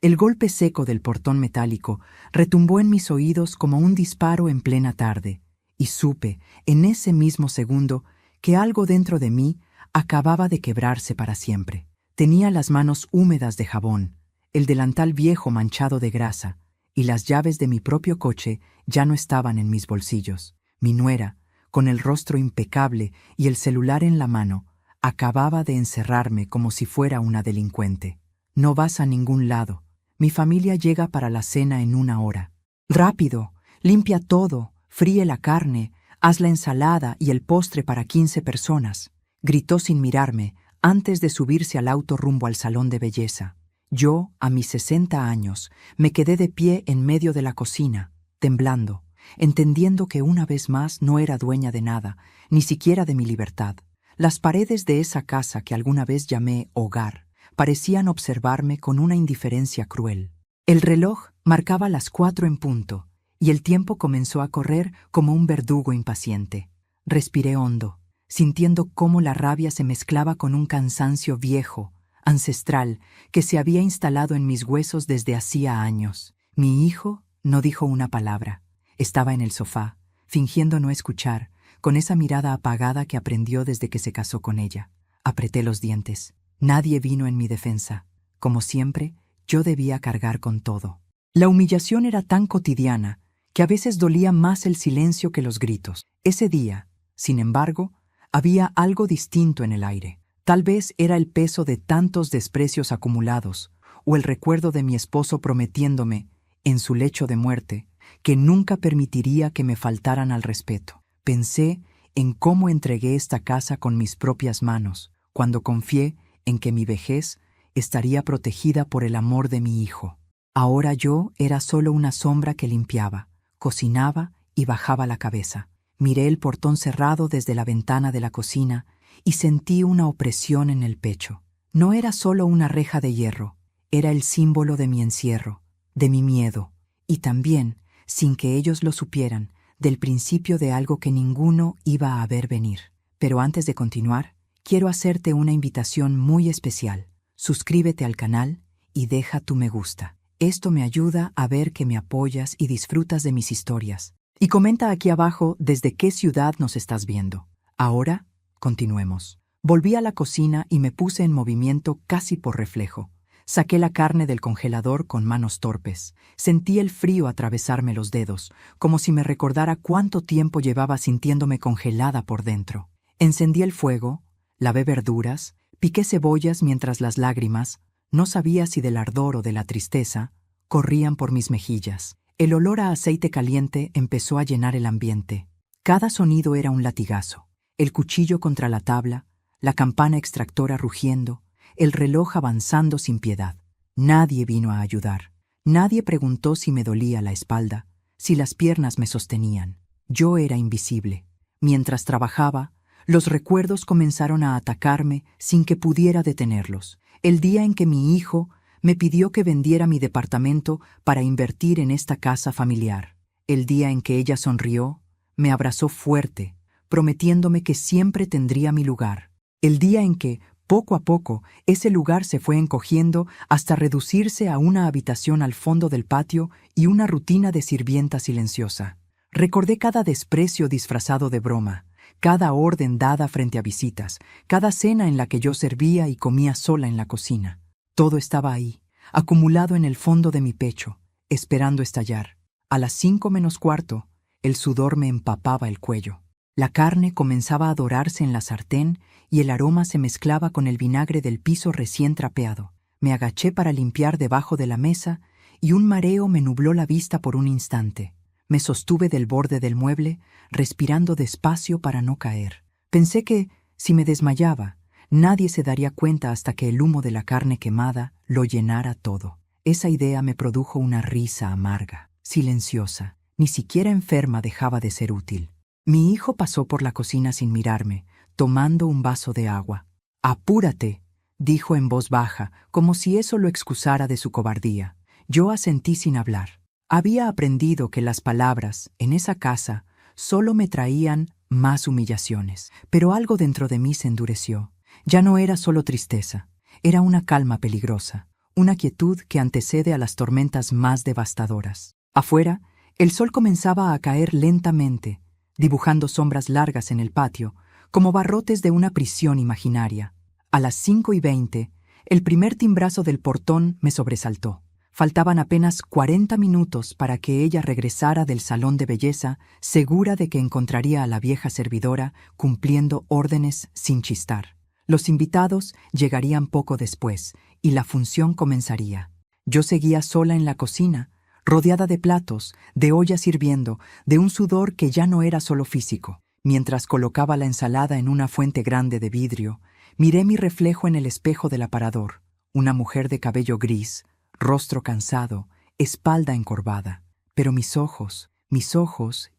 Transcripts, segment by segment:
El golpe seco del portón metálico retumbó en mis oídos como un disparo en plena tarde, y supe, en ese mismo segundo, que algo dentro de mí acababa de quebrarse para siempre. Tenía las manos húmedas de jabón, el delantal viejo manchado de grasa, y las llaves de mi propio coche ya no estaban en mis bolsillos. Mi nuera, con el rostro impecable y el celular en la mano, acababa de encerrarme como si fuera una delincuente. «No vas a ningún lado. Mi familia llega para la cena en 1 hora. Rápido, limpia todo, fríe la carne, haz la ensalada y el postre para 15 personas», gritó sin mirarme antes de subirse al auto rumbo al salón de belleza. Yo, a mis 60 años, me quedé de pie en medio de la cocina, temblando, entendiendo que una vez más no era dueña de nada, ni siquiera de mi libertad. Las paredes de esa casa que alguna vez llamé hogar parecían observarme con una indiferencia cruel. El reloj marcaba las 4 en punto, y el tiempo comenzó a correr como un verdugo impaciente. Respiré hondo, sintiendo cómo la rabia se mezclaba con un cansancio viejo, ancestral, que se había instalado en mis huesos desde hacía años. Mi hijo no dijo una palabra. Estaba en el sofá, fingiendo no escuchar, con esa mirada apagada que aprendió desde que se casó con ella. Apreté los dientes. Nadie vino en mi defensa. Como siempre, yo debía cargar con todo. La humillación era tan cotidiana que a veces dolía más el silencio que los gritos. Ese día, sin embargo, había algo distinto en el aire. Tal vez era el peso de tantos desprecios acumulados, o el recuerdo de mi esposo prometiéndome, en su lecho de muerte, que nunca permitiría que me faltaran al respeto. Pensé en cómo entregué esta casa con mis propias manos, cuando confié en que mi vejez estaría protegida por el amor de mi hijo. Ahora yo era solo una sombra que limpiaba, cocinaba y bajaba la cabeza. Miré el portón cerrado desde la ventana de la cocina y sentí una opresión en el pecho. No era solo una reja de hierro, era el símbolo de mi encierro, de mi miedo, y también, sin que ellos lo supieran, del principio de algo que ninguno iba a ver venir. Pero antes de continuar, quiero hacerte una invitación muy especial. Suscríbete al canal y deja tu me gusta. Esto me ayuda a ver que me apoyas y disfrutas de mis historias. Y comenta aquí abajo desde qué ciudad nos estás viendo. Ahora, continuemos. Volví a la cocina y me puse en movimiento casi por reflejo. Saqué la carne del congelador con manos torpes. Sentí el frío atravesarme los dedos, como si me recordara cuánto tiempo llevaba sintiéndome congelada por dentro. Encendí el fuego, lavé verduras, piqué cebollas mientras las lágrimas, no sabía si del ardor o de la tristeza, corrían por mis mejillas. El olor a aceite caliente empezó a llenar el ambiente. Cada sonido era un latigazo. El cuchillo contra la tabla, la campana extractora rugiendo, el reloj avanzando sin piedad. Nadie vino a ayudar. Nadie preguntó si me dolía la espalda, si las piernas me sostenían. Yo era invisible. Mientras trabajaba, los recuerdos comenzaron a atacarme sin que pudiera detenerlos. El día en que mi hijo me pidió que vendiera mi departamento para invertir en esta casa familiar. El día en que ella sonrió, me abrazó fuerte, prometiéndome que siempre tendría mi lugar. El día en que, poco a poco, ese lugar se fue encogiendo hasta reducirse a una habitación al fondo del patio y una rutina de sirvienta silenciosa. Recordé cada desprecio disfrazado de broma, cada orden dada frente a visitas, cada cena en la que yo servía y comía sola en la cocina. Todo estaba ahí, acumulado en el fondo de mi pecho, esperando estallar. A las 5 menos cuarto, el sudor me empapaba el cuello. La carne comenzaba a dorarse en la sartén y el aroma se mezclaba con el vinagre del piso recién trapeado. Me agaché para limpiar debajo de la mesa y un mareo me nubló la vista por un instante. Me sostuve del borde del mueble, respirando despacio para no caer. Pensé que, si me desmayaba, nadie se daría cuenta hasta que el humo de la carne quemada lo llenara todo. Esa idea me produjo una risa amarga, silenciosa. Ni siquiera enferma dejaba de ser útil. Mi hijo pasó por la cocina sin mirarme, tomando un vaso de agua. «Apúrate», dijo en voz baja, como si eso lo excusara de su cobardía. Yo asentí sin hablar. Había aprendido que las palabras, en esa casa, solo me traían más humillaciones. Pero algo dentro de mí se endureció. Ya no era solo tristeza, era una calma peligrosa, una quietud que antecede a las tormentas más devastadoras. Afuera, el sol comenzaba a caer lentamente, dibujando sombras largas en el patio, como barrotes de una prisión imaginaria. A las 5:20, el primer timbrazo del portón me sobresaltó. Faltaban apenas 40 minutos para que ella regresara del salón de belleza, segura de que encontraría a la vieja servidora cumpliendo órdenes sin chistar. Los invitados llegarían poco después, y la función comenzaría. Yo seguía sola en la cocina, rodeada de platos, de ollas hirviendo, de un sudor que ya no era solo físico. Mientras colocaba la ensalada en una fuente grande de vidrio, miré mi reflejo en el espejo del aparador, una mujer de cabello gris, rostro cansado, espalda encorvada. Pero mis ojos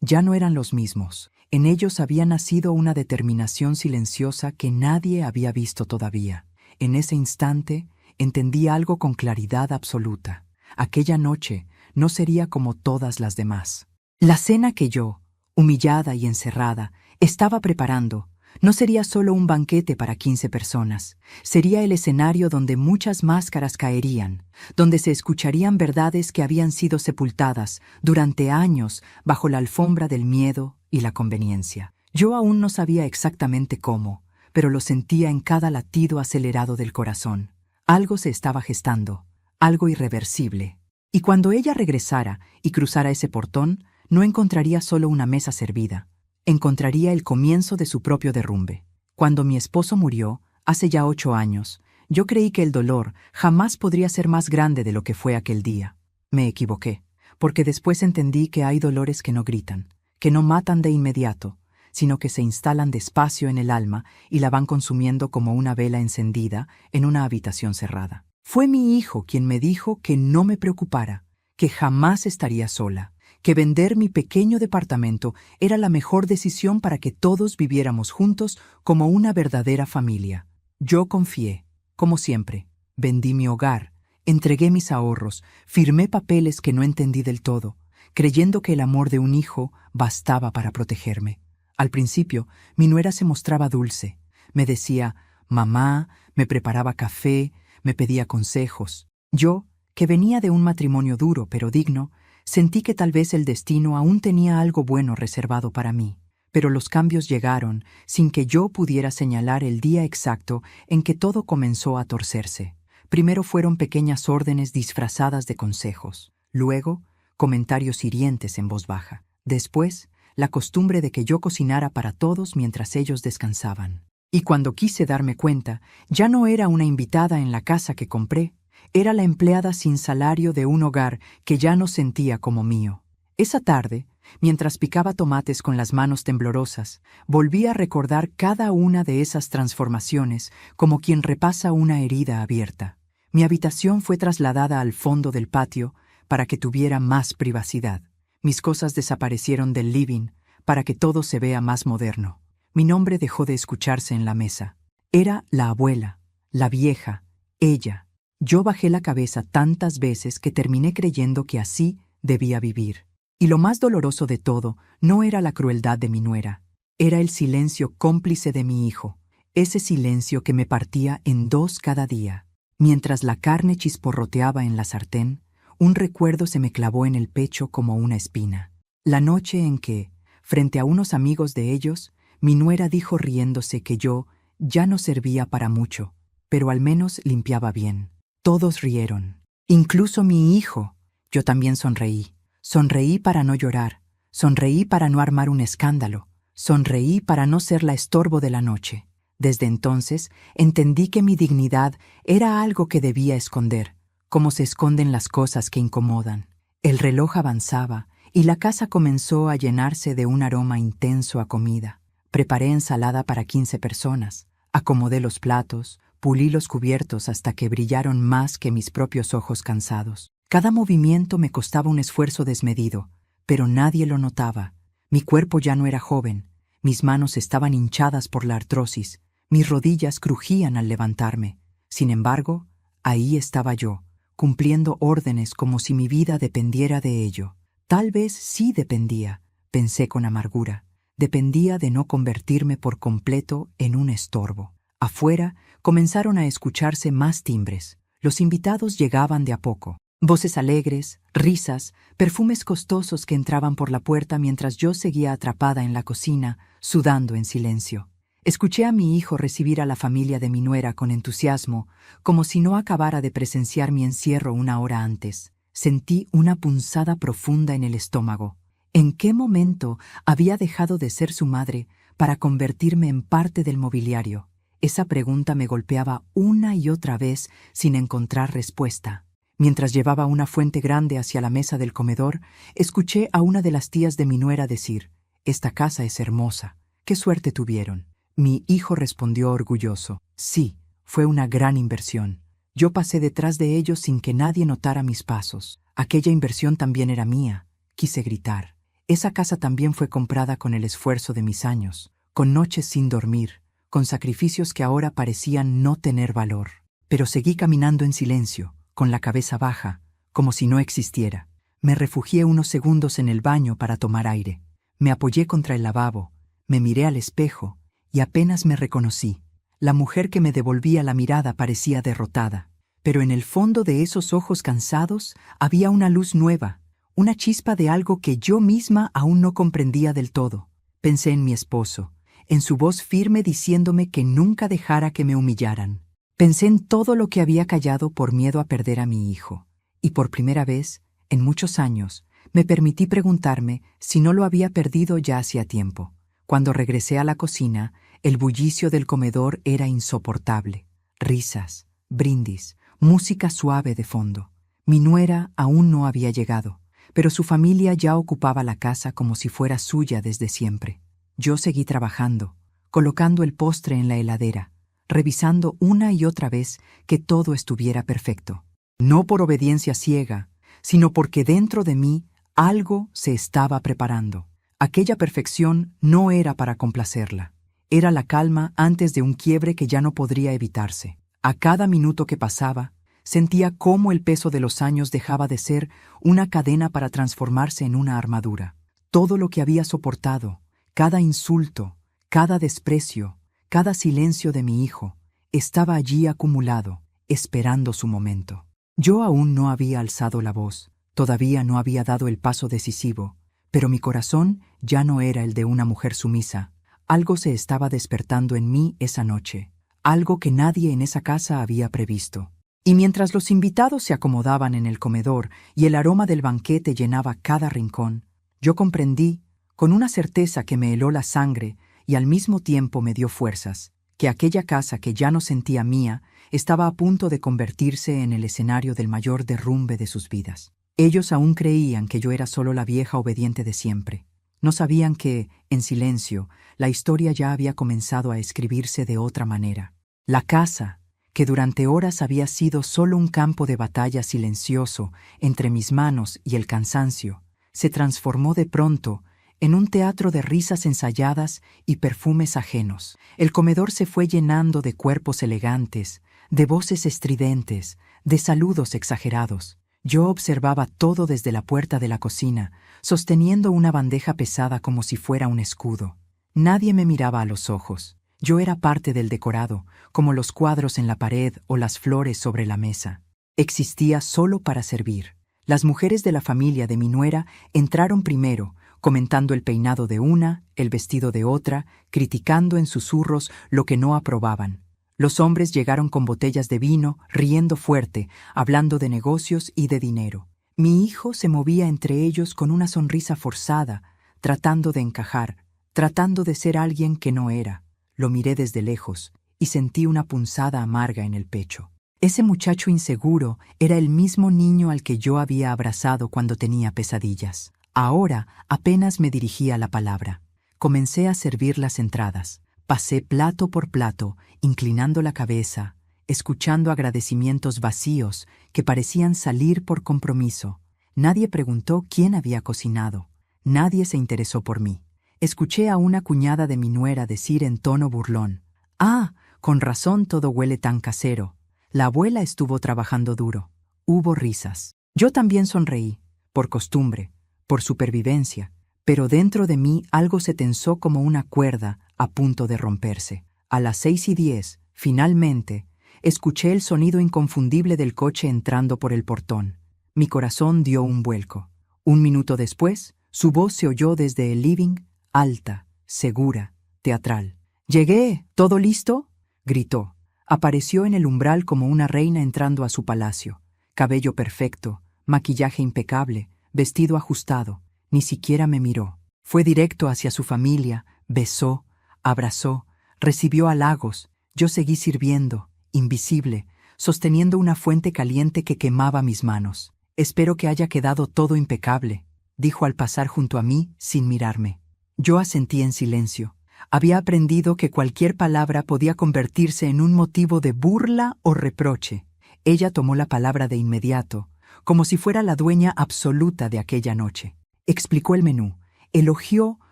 ya no eran los mismos. En ellos había nacido una determinación silenciosa que nadie había visto todavía. En ese instante entendí algo con claridad absoluta. Aquella noche no sería como todas las demás. La cena que yo, humillada y encerrada, estaba preparando, no sería solo un banquete para 15 personas. Sería el escenario donde muchas máscaras caerían, donde se escucharían verdades que habían sido sepultadas durante años bajo la alfombra del miedo y la conveniencia. Yo aún no sabía exactamente cómo, pero lo sentía en cada latido acelerado del corazón. Algo se estaba gestando, algo irreversible. Y cuando ella regresara y cruzara ese portón, no encontraría solo una mesa servida. Encontraría el comienzo de su propio derrumbe. Cuando mi esposo murió, hace ya 8 años, yo creí que el dolor jamás podría ser más grande de lo que fue aquel día. Me equivoqué, porque después entendí que hay dolores que no gritan, que no matan de inmediato, sino que se instalan despacio en el alma y la van consumiendo como una vela encendida en una habitación cerrada. Fue mi hijo quien me dijo que no me preocupara, que jamás estaría sola, que vender mi pequeño departamento era la mejor decisión para que todos viviéramos juntos como una verdadera familia. Yo confié, como siempre, vendí mi hogar, entregué mis ahorros, firmé papeles que no entendí del todo, creyendo que el amor de un hijo bastaba para protegerme. Al principio, mi nuera se mostraba dulce. Me decía, mamá, me preparaba café, me pedía consejos. Yo, que venía de un matrimonio duro pero digno, sentí que tal vez el destino aún tenía algo bueno reservado para mí. Pero los cambios llegaron sin que yo pudiera señalar el día exacto en que todo comenzó a torcerse. Primero fueron pequeñas órdenes disfrazadas de consejos. Luego, comentarios hirientes en voz baja. Después, la costumbre de que yo cocinara para todos mientras ellos descansaban. Y cuando quise darme cuenta, ya no era una invitada en la casa que compré, era la empleada sin salario de un hogar que ya no sentía como mío. Esa tarde, mientras picaba tomates con las manos temblorosas, volví a recordar cada una de esas transformaciones como quien repasa una herida abierta. Mi habitación fue trasladada al fondo del patio para que tuviera más privacidad. Mis cosas desaparecieron del living para que todo se vea más moderno. Mi nombre dejó de escucharse en la mesa. Era la abuela, la vieja, ella. Yo bajé la cabeza tantas veces que terminé creyendo que así debía vivir. Y lo más doloroso de todo no era la crueldad de mi nuera, era el silencio cómplice de mi hijo, ese silencio que me partía en dos cada día. Mientras la carne chisporroteaba en la sartén, un recuerdo se me clavó en el pecho como una espina. La noche en que, frente a unos amigos de ellos, mi nuera dijo riéndose que yo ya no servía para mucho, pero al menos limpiaba bien. Todos rieron, incluso mi hijo. Yo también sonreí. Sonreí para no llorar, sonreí para no armar un escándalo, sonreí para no ser la estorbo de la noche. Desde entonces entendí que mi dignidad era algo que debía esconder, como se esconden las cosas que incomodan. El reloj avanzaba y la casa comenzó a llenarse de un aroma intenso a comida. Preparé ensalada para 15 personas, acomodé los platos, pulí los cubiertos hasta que brillaron más que mis propios ojos cansados. Cada movimiento me costaba un esfuerzo desmedido, pero nadie lo notaba. Mi cuerpo ya no era joven, mis manos estaban hinchadas por la artrosis, mis rodillas crujían al levantarme. Sin embargo, ahí estaba yo, cumpliendo órdenes como si mi vida dependiera de ello. Tal vez sí dependía, pensé con amargura. Dependía de no convertirme por completo en un estorbo. Afuera comenzaron a escucharse más timbres. Los invitados llegaban de a poco. Voces alegres, risas, perfumes costosos que entraban por la puerta mientras yo seguía atrapada en la cocina, sudando en silencio. Escuché a mi hijo recibir a la familia de mi nuera con entusiasmo, como si no acabara de presenciar mi encierro una hora antes. Sentí una punzada profunda en el estómago. ¿En qué momento había dejado de ser su madre para convertirme en parte del mobiliario? Esa pregunta me golpeaba una y otra vez sin encontrar respuesta. Mientras llevaba una fuente grande hacia la mesa del comedor, escuché a una de las tías de mi nuera decir: «Esta casa es hermosa. ¿Qué suerte tuvieron?». Mi hijo respondió orgulloso: «Sí, fue una gran inversión. Yo pasé detrás de ellos sin que nadie notara mis pasos. Aquella inversión también era mía», quise gritar. Esa casa también fue comprada con el esfuerzo de mis años, con noches sin dormir, con sacrificios que ahora parecían no tener valor. Pero seguí caminando en silencio, con la cabeza baja, como si no existiera. Me refugié unos segundos en el baño para tomar aire. Me apoyé contra el lavabo, me miré al espejo y apenas me reconocí. La mujer que me devolvía la mirada parecía derrotada, pero en el fondo de esos ojos cansados había una luz nueva, una chispa de algo que yo misma aún no comprendía del todo. Pensé en mi esposo, en su voz firme diciéndome que nunca dejara que me humillaran. Pensé en todo lo que había callado por miedo a perder a mi hijo, y por primera vez, en muchos años, me permití preguntarme si no lo había perdido ya hacía tiempo. Cuando regresé a la cocina, el bullicio del comedor era insoportable. Risas, brindis, música suave de fondo. Mi nuera aún no había llegado, pero su familia ya ocupaba la casa como si fuera suya desde siempre. Yo seguí trabajando, colocando el postre en la heladera, revisando una y otra vez que todo estuviera perfecto. No por obediencia ciega, sino porque dentro de mí algo se estaba preparando. Aquella perfección no era para complacerla. Era la calma antes de un quiebre que ya no podría evitarse. A cada minuto que pasaba, sentía cómo el peso de los años dejaba de ser una cadena para transformarse en una armadura. Todo lo que había soportado, cada insulto, cada desprecio, cada silencio de mi hijo, estaba allí acumulado, esperando su momento. Yo aún no había alzado la voz, todavía no había dado el paso decisivo, pero mi corazón ya no era el de una mujer sumisa. Algo se estaba despertando en mí esa noche, algo que nadie en esa casa había previsto. Y mientras los invitados se acomodaban en el comedor y el aroma del banquete llenaba cada rincón, yo comprendí, con una certeza que me heló la sangre y al mismo tiempo me dio fuerzas, que aquella casa que ya no sentía mía estaba a punto de convertirse en el escenario del mayor derrumbe de sus vidas. Ellos aún creían que yo era solo la vieja obediente de siempre. No sabían que, en silencio, la historia ya había comenzado a escribirse de otra manera. La casa, que durante horas había sido solo un campo de batalla silencioso entre mis manos y el cansancio, se transformó de pronto en un teatro de risas ensayadas y perfumes ajenos. El comedor se fue llenando de cuerpos elegantes, de voces estridentes, de saludos exagerados. Yo observaba todo desde la puerta de la cocina, sosteniendo una bandeja pesada como si fuera un escudo. Nadie me miraba a los ojos. Yo era parte del decorado, como los cuadros en la pared o las flores sobre la mesa. Existía solo para servir. Las mujeres de la familia de mi nuera entraron primero, comentando el peinado de una, el vestido de otra, criticando en susurros lo que no aprobaban. Los hombres llegaron con botellas de vino, riendo fuerte, hablando de negocios y de dinero. Mi hijo se movía entre ellos con una sonrisa forzada, tratando de encajar, tratando de ser alguien que no era. Lo miré desde lejos y sentí una punzada amarga en el pecho. Ese muchacho inseguro era el mismo niño al que yo había abrazado cuando tenía pesadillas. Ahora apenas me dirigía la palabra. Comencé a servir las entradas. Pasé plato por plato, inclinando la cabeza, escuchando agradecimientos vacíos que parecían salir por compromiso. Nadie preguntó quién había cocinado. Nadie se interesó por mí. Escuché a una cuñada de mi nuera decir en tono burlón: «Ah, con razón todo huele tan casero. La abuela estuvo trabajando duro». Hubo risas. Yo también sonreí, por costumbre, por supervivencia, pero dentro de mí algo se tensó como una cuerda a punto de romperse. A las 6:10, finalmente, escuché el sonido inconfundible del coche entrando por el portón. Mi corazón dio un vuelco. Un minuto después, su voz se oyó desde el living, alta, segura, teatral. «¡Llegué! ¿Todo listo?», gritó. Apareció en el umbral como una reina entrando a su palacio. Cabello perfecto, maquillaje impecable, vestido ajustado. Ni siquiera me miró. Fue directo hacia su familia, besó, abrazó, recibió halagos. Yo seguí sirviendo, invisible, sosteniendo una fuente caliente que quemaba mis manos. «Espero que haya quedado todo impecable», dijo al pasar junto a mí sin mirarme. Yo asentí en silencio. Había aprendido que cualquier palabra podía convertirse en un motivo de burla o reproche. Ella tomó la palabra de inmediato, como si fuera la dueña absoluta de aquella noche. Explicó el menú, elogió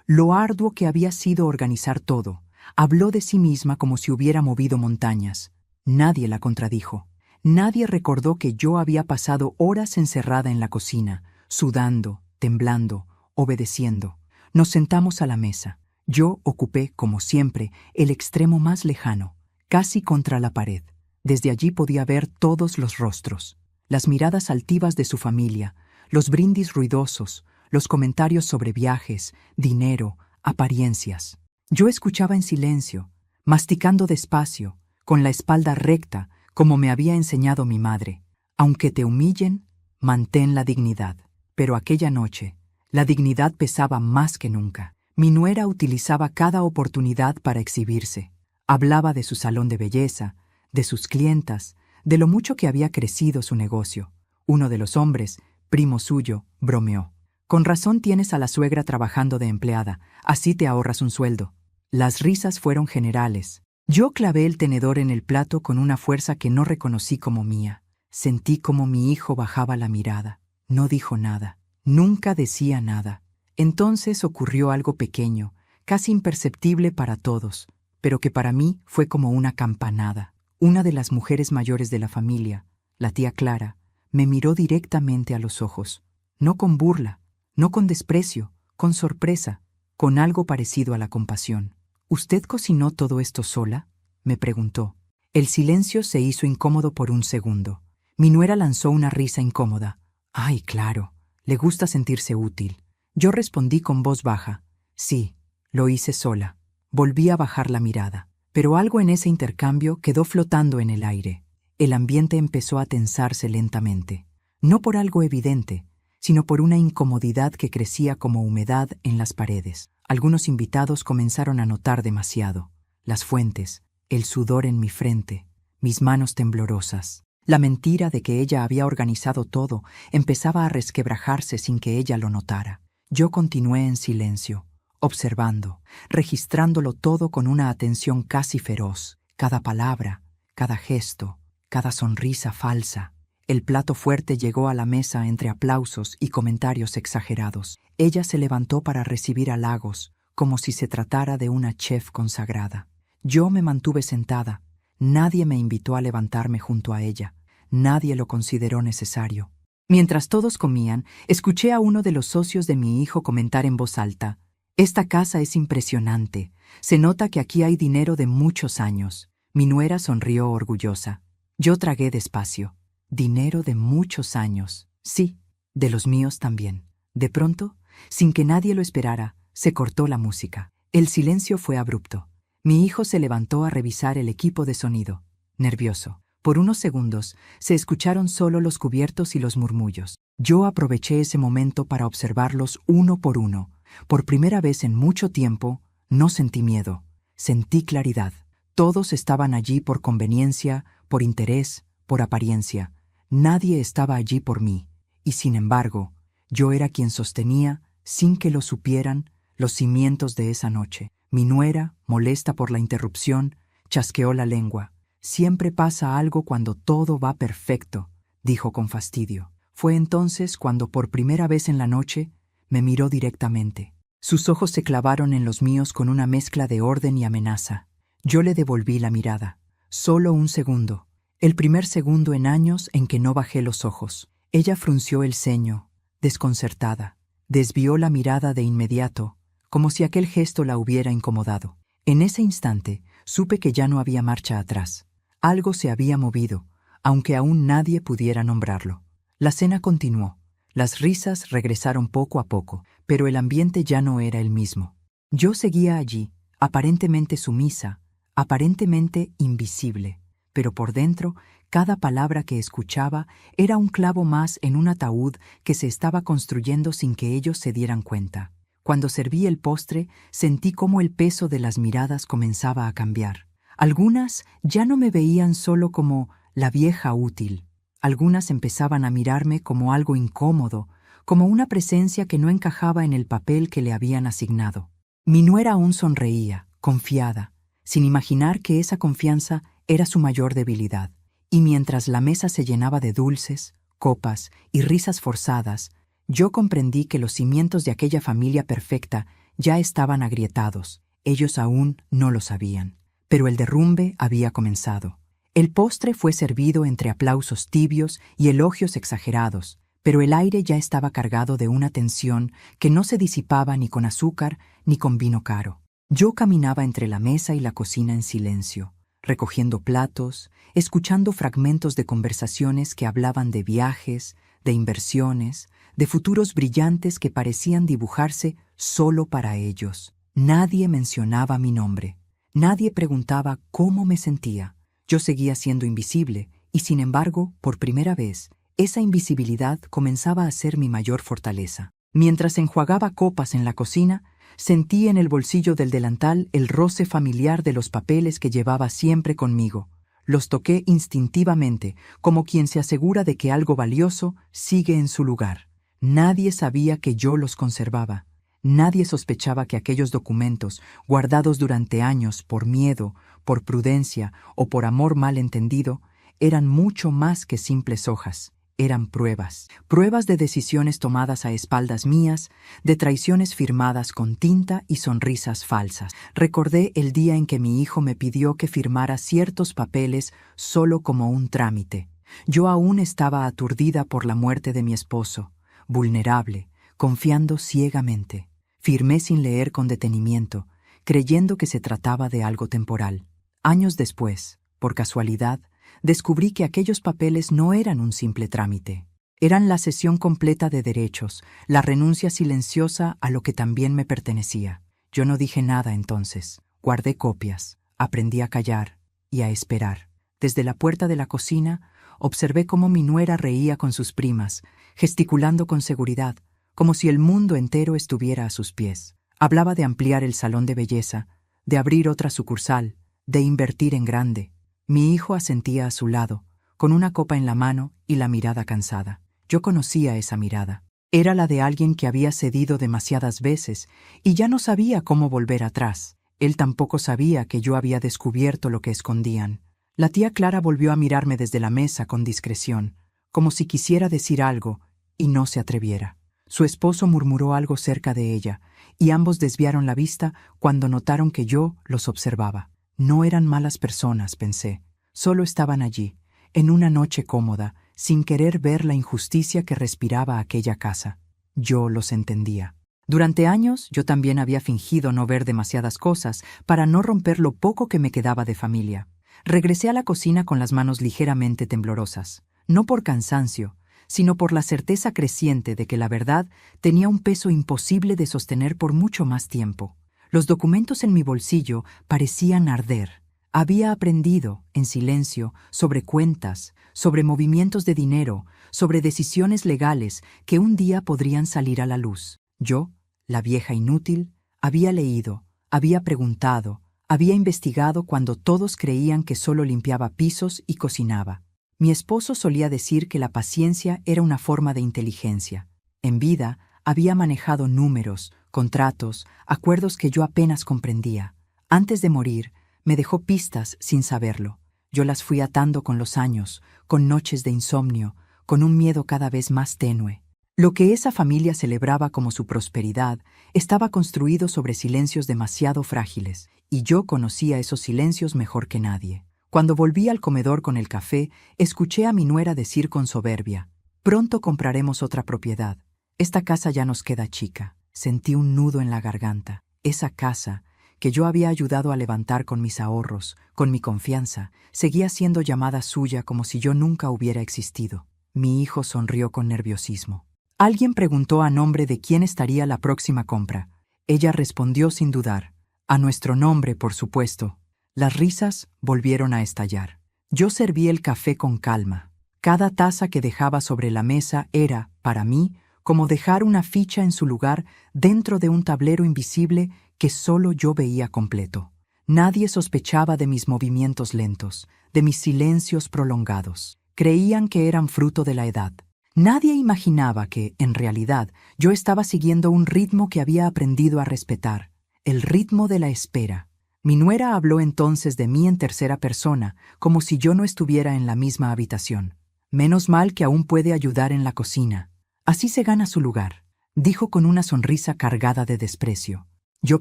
lo arduo que había sido organizar todo. Habló de sí misma como si hubiera movido montañas. Nadie la contradijo. Nadie recordó que yo había pasado horas encerrada en la cocina, sudando, temblando, obedeciendo. Nos sentamos a la mesa. Yo ocupé, como siempre, el extremo más lejano, casi contra la pared. Desde allí podía ver todos los rostros, las miradas altivas de su familia, los brindis ruidosos, los comentarios sobre viajes, dinero, apariencias. Yo escuchaba en silencio, masticando despacio, con la espalda recta, como me había enseñado mi madre. Aunque te humillen, mantén la dignidad. Pero aquella noche, la dignidad pesaba más que nunca. Mi nuera utilizaba cada oportunidad para exhibirse. Hablaba de su salón de belleza, de sus clientas, de lo mucho que había crecido su negocio. Uno de los hombres, primo suyo, bromeó. «Con razón tienes a la suegra trabajando de empleada, así te ahorras un sueldo». Las risas fueron generales. Yo clavé el tenedor en el plato con una fuerza que no reconocí como mía. Sentí como mi hijo bajaba la mirada. No dijo nada. Nunca decía nada. Entonces ocurrió algo pequeño, casi imperceptible para todos, pero que para mí fue como una campanada. Una de las mujeres mayores de la familia, la tía Clara, me miró directamente a los ojos. No con burla, no con desprecio, con sorpresa, con algo parecido a la compasión. «¿Usted cocinó todo esto sola?», me preguntó. El silencio se hizo incómodo por un segundo. Mi nuera lanzó una risa incómoda. «Ay, claro, le gusta sentirse útil». Yo respondí con voz baja. «Sí, lo hice sola». Volví a bajar la mirada, pero algo en ese intercambio quedó flotando en el aire. El ambiente empezó a tensarse lentamente, no por algo evidente, sino por una incomodidad que crecía como humedad en las paredes. Algunos invitados comenzaron a notar demasiado. Las fuentes, el sudor en mi frente, mis manos temblorosas. La mentira de que ella había organizado todo empezaba a resquebrajarse sin que ella lo notara. Yo continué en silencio, observando, registrándolo todo con una atención casi feroz. Cada palabra, cada gesto, cada sonrisa falsa. El plato fuerte llegó a la mesa entre aplausos y comentarios exagerados. Ella se levantó para recibir halagos, como si se tratara de una chef consagrada. Yo me mantuve sentada. Nadie me invitó a levantarme junto a ella. Nadie lo consideró necesario. Mientras todos comían, escuché a uno de los socios de mi hijo comentar en voz alta: «Esta casa es impresionante. Se nota que aquí hay dinero de muchos años». Mi nuera sonrió orgullosa. Yo tragué despacio. «Dinero de muchos años». Sí, de los míos también. De pronto, sin que nadie lo esperara, se cortó la música. El silencio fue abrupto. Mi hijo se levantó a revisar el equipo de sonido, nervioso. Por unos segundos se escucharon solo los cubiertos y los murmullos. Yo aproveché ese momento para observarlos uno por uno. Por primera vez en mucho tiempo, no sentí miedo, sentí claridad. Todos estaban allí por conveniencia, por interés, por apariencia. Nadie estaba allí por mí. Y sin embargo, yo era quien sostenía, sin que lo supieran, los cimientos de esa noche. Mi nuera, molesta por la interrupción, chasqueó la lengua. «Siempre pasa algo cuando todo va perfecto», dijo con fastidio. Fue entonces cuando por primera vez en la noche me miró directamente. Sus ojos se clavaron en los míos con una mezcla de orden y amenaza. Yo le devolví la mirada. Solo un segundo. El primer segundo en años en que no bajé los ojos. Ella frunció el ceño, desconcertada. Desvió la mirada de inmediato, como si aquel gesto la hubiera incomodado. En ese instante supe que ya no había marcha atrás. Algo se había movido, aunque aún nadie pudiera nombrarlo. La cena continuó. Las risas regresaron poco a poco, pero el ambiente ya no era el mismo. Yo seguía allí, aparentemente sumisa, aparentemente invisible, pero por dentro, cada palabra que escuchaba era un clavo más en un ataúd que se estaba construyendo sin que ellos se dieran cuenta. Cuando serví el postre, sentí cómo el peso de las miradas comenzaba a cambiar. Algunas ya no me veían solo como la vieja útil. Algunas empezaban a mirarme como algo incómodo, como una presencia que no encajaba en el papel que le habían asignado. Mi nuera aún sonreía, confiada, sin imaginar que esa confianza era su mayor debilidad. Y mientras la mesa se llenaba de dulces, copas y risas forzadas, yo comprendí que los cimientos de aquella familia perfecta ya estaban agrietados. Ellos aún no lo sabían. Pero el derrumbe había comenzado. El postre fue servido entre aplausos tibios y elogios exagerados, pero el aire ya estaba cargado de una tensión que no se disipaba ni con azúcar ni con vino caro. Yo caminaba entre la mesa y la cocina en silencio, recogiendo platos, escuchando fragmentos de conversaciones que hablaban de viajes, de inversiones, de futuros brillantes que parecían dibujarse solo para ellos. Nadie mencionaba mi nombre. Nadie preguntaba cómo me sentía. Yo seguía siendo invisible y, sin embargo, por primera vez, esa invisibilidad comenzaba a ser mi mayor fortaleza. Mientras enjuagaba copas en la cocina, sentí en el bolsillo del delantal el roce familiar de los papeles que llevaba siempre conmigo. Los toqué instintivamente, como quien se asegura de que algo valioso sigue en su lugar. Nadie sabía que yo los conservaba. Nadie sospechaba que aquellos documentos, guardados durante años por miedo, por prudencia o por amor mal entendido, eran mucho más que simples hojas. Eran pruebas. Pruebas de decisiones tomadas a espaldas mías, de traiciones firmadas con tinta y sonrisas falsas. Recordé el día en que mi hijo me pidió que firmara ciertos papeles solo como un trámite. Yo aún estaba aturdida por la muerte de mi esposo, vulnerable, confiando ciegamente. Firmé sin leer con detenimiento, creyendo que se trataba de algo temporal. Años después, por casualidad, descubrí que aquellos papeles no eran un simple trámite. Eran la cesión completa de derechos, la renuncia silenciosa a lo que también me pertenecía. Yo no dije nada entonces. Guardé copias, aprendí a callar y a esperar. Desde la puerta de la cocina, observé cómo mi nuera reía con sus primas, gesticulando con seguridad, como si el mundo entero estuviera a sus pies. Hablaba de ampliar el salón de belleza, de abrir otra sucursal, de invertir en grande. Mi hijo asentía a su lado, con una copa en la mano y la mirada cansada. Yo conocía esa mirada. Era la de alguien que había cedido demasiadas veces y ya no sabía cómo volver atrás. Él tampoco sabía que yo había descubierto lo que escondían. La tía Clara volvió a mirarme desde la mesa con discreción, como si quisiera decir algo y no se atreviera. Su esposo murmuró algo cerca de ella, y ambos desviaron la vista cuando notaron que yo los observaba. No eran malas personas, pensé. Solo estaban allí, en una noche cómoda, sin querer ver la injusticia que respiraba aquella casa. Yo los entendía. Durante años yo también había fingido no ver demasiadas cosas para no romper lo poco que me quedaba de familia. Regresé a la cocina con las manos ligeramente temblorosas, no por cansancio, sino por la certeza creciente de que la verdad tenía un peso imposible de sostener por mucho más tiempo. Los documentos en mi bolsillo parecían arder. Había aprendido, en silencio, sobre cuentas, sobre movimientos de dinero, sobre decisiones legales que un día podrían salir a la luz. Yo, la vieja inútil, había leído, había preguntado, había investigado cuando todos creían que solo limpiaba pisos y cocinaba. Mi esposo solía decir que la paciencia era una forma de inteligencia. En vida, había manejado números, contratos, acuerdos que yo apenas comprendía. Antes de morir, me dejó pistas sin saberlo. Yo las fui atando con los años, con noches de insomnio, con un miedo cada vez más tenue. Lo que esa familia celebraba como su prosperidad estaba construido sobre silencios demasiado frágiles, y yo conocía esos silencios mejor que nadie. Cuando volví al comedor con el café, escuché a mi nuera decir con soberbia: «Pronto compraremos otra propiedad. Esta casa ya nos queda chica». Sentí un nudo en la garganta. Esa casa, que yo había ayudado a levantar con mis ahorros, con mi confianza, seguía siendo llamada suya como si yo nunca hubiera existido. Mi hijo sonrió con nerviosismo. Alguien preguntó a nombre de quién estaría la próxima compra. Ella respondió sin dudar. A nuestro nombre, por supuesto. Las risas volvieron a estallar. Yo serví el café con calma. Cada taza que dejaba sobre la mesa era, para mí, como dejar una ficha en su lugar dentro de un tablero invisible que solo yo veía completo. Nadie sospechaba de mis movimientos lentos, de mis silencios prolongados. Creían que eran fruto de la edad. Nadie imaginaba que, en realidad, yo estaba siguiendo un ritmo que había aprendido a respetar, el ritmo de la espera. Mi nuera habló entonces de mí en tercera persona, como si yo no estuviera en la misma habitación. Menos mal que aún puede ayudar en la cocina. Así se gana su lugar, dijo con una sonrisa cargada de desprecio. Yo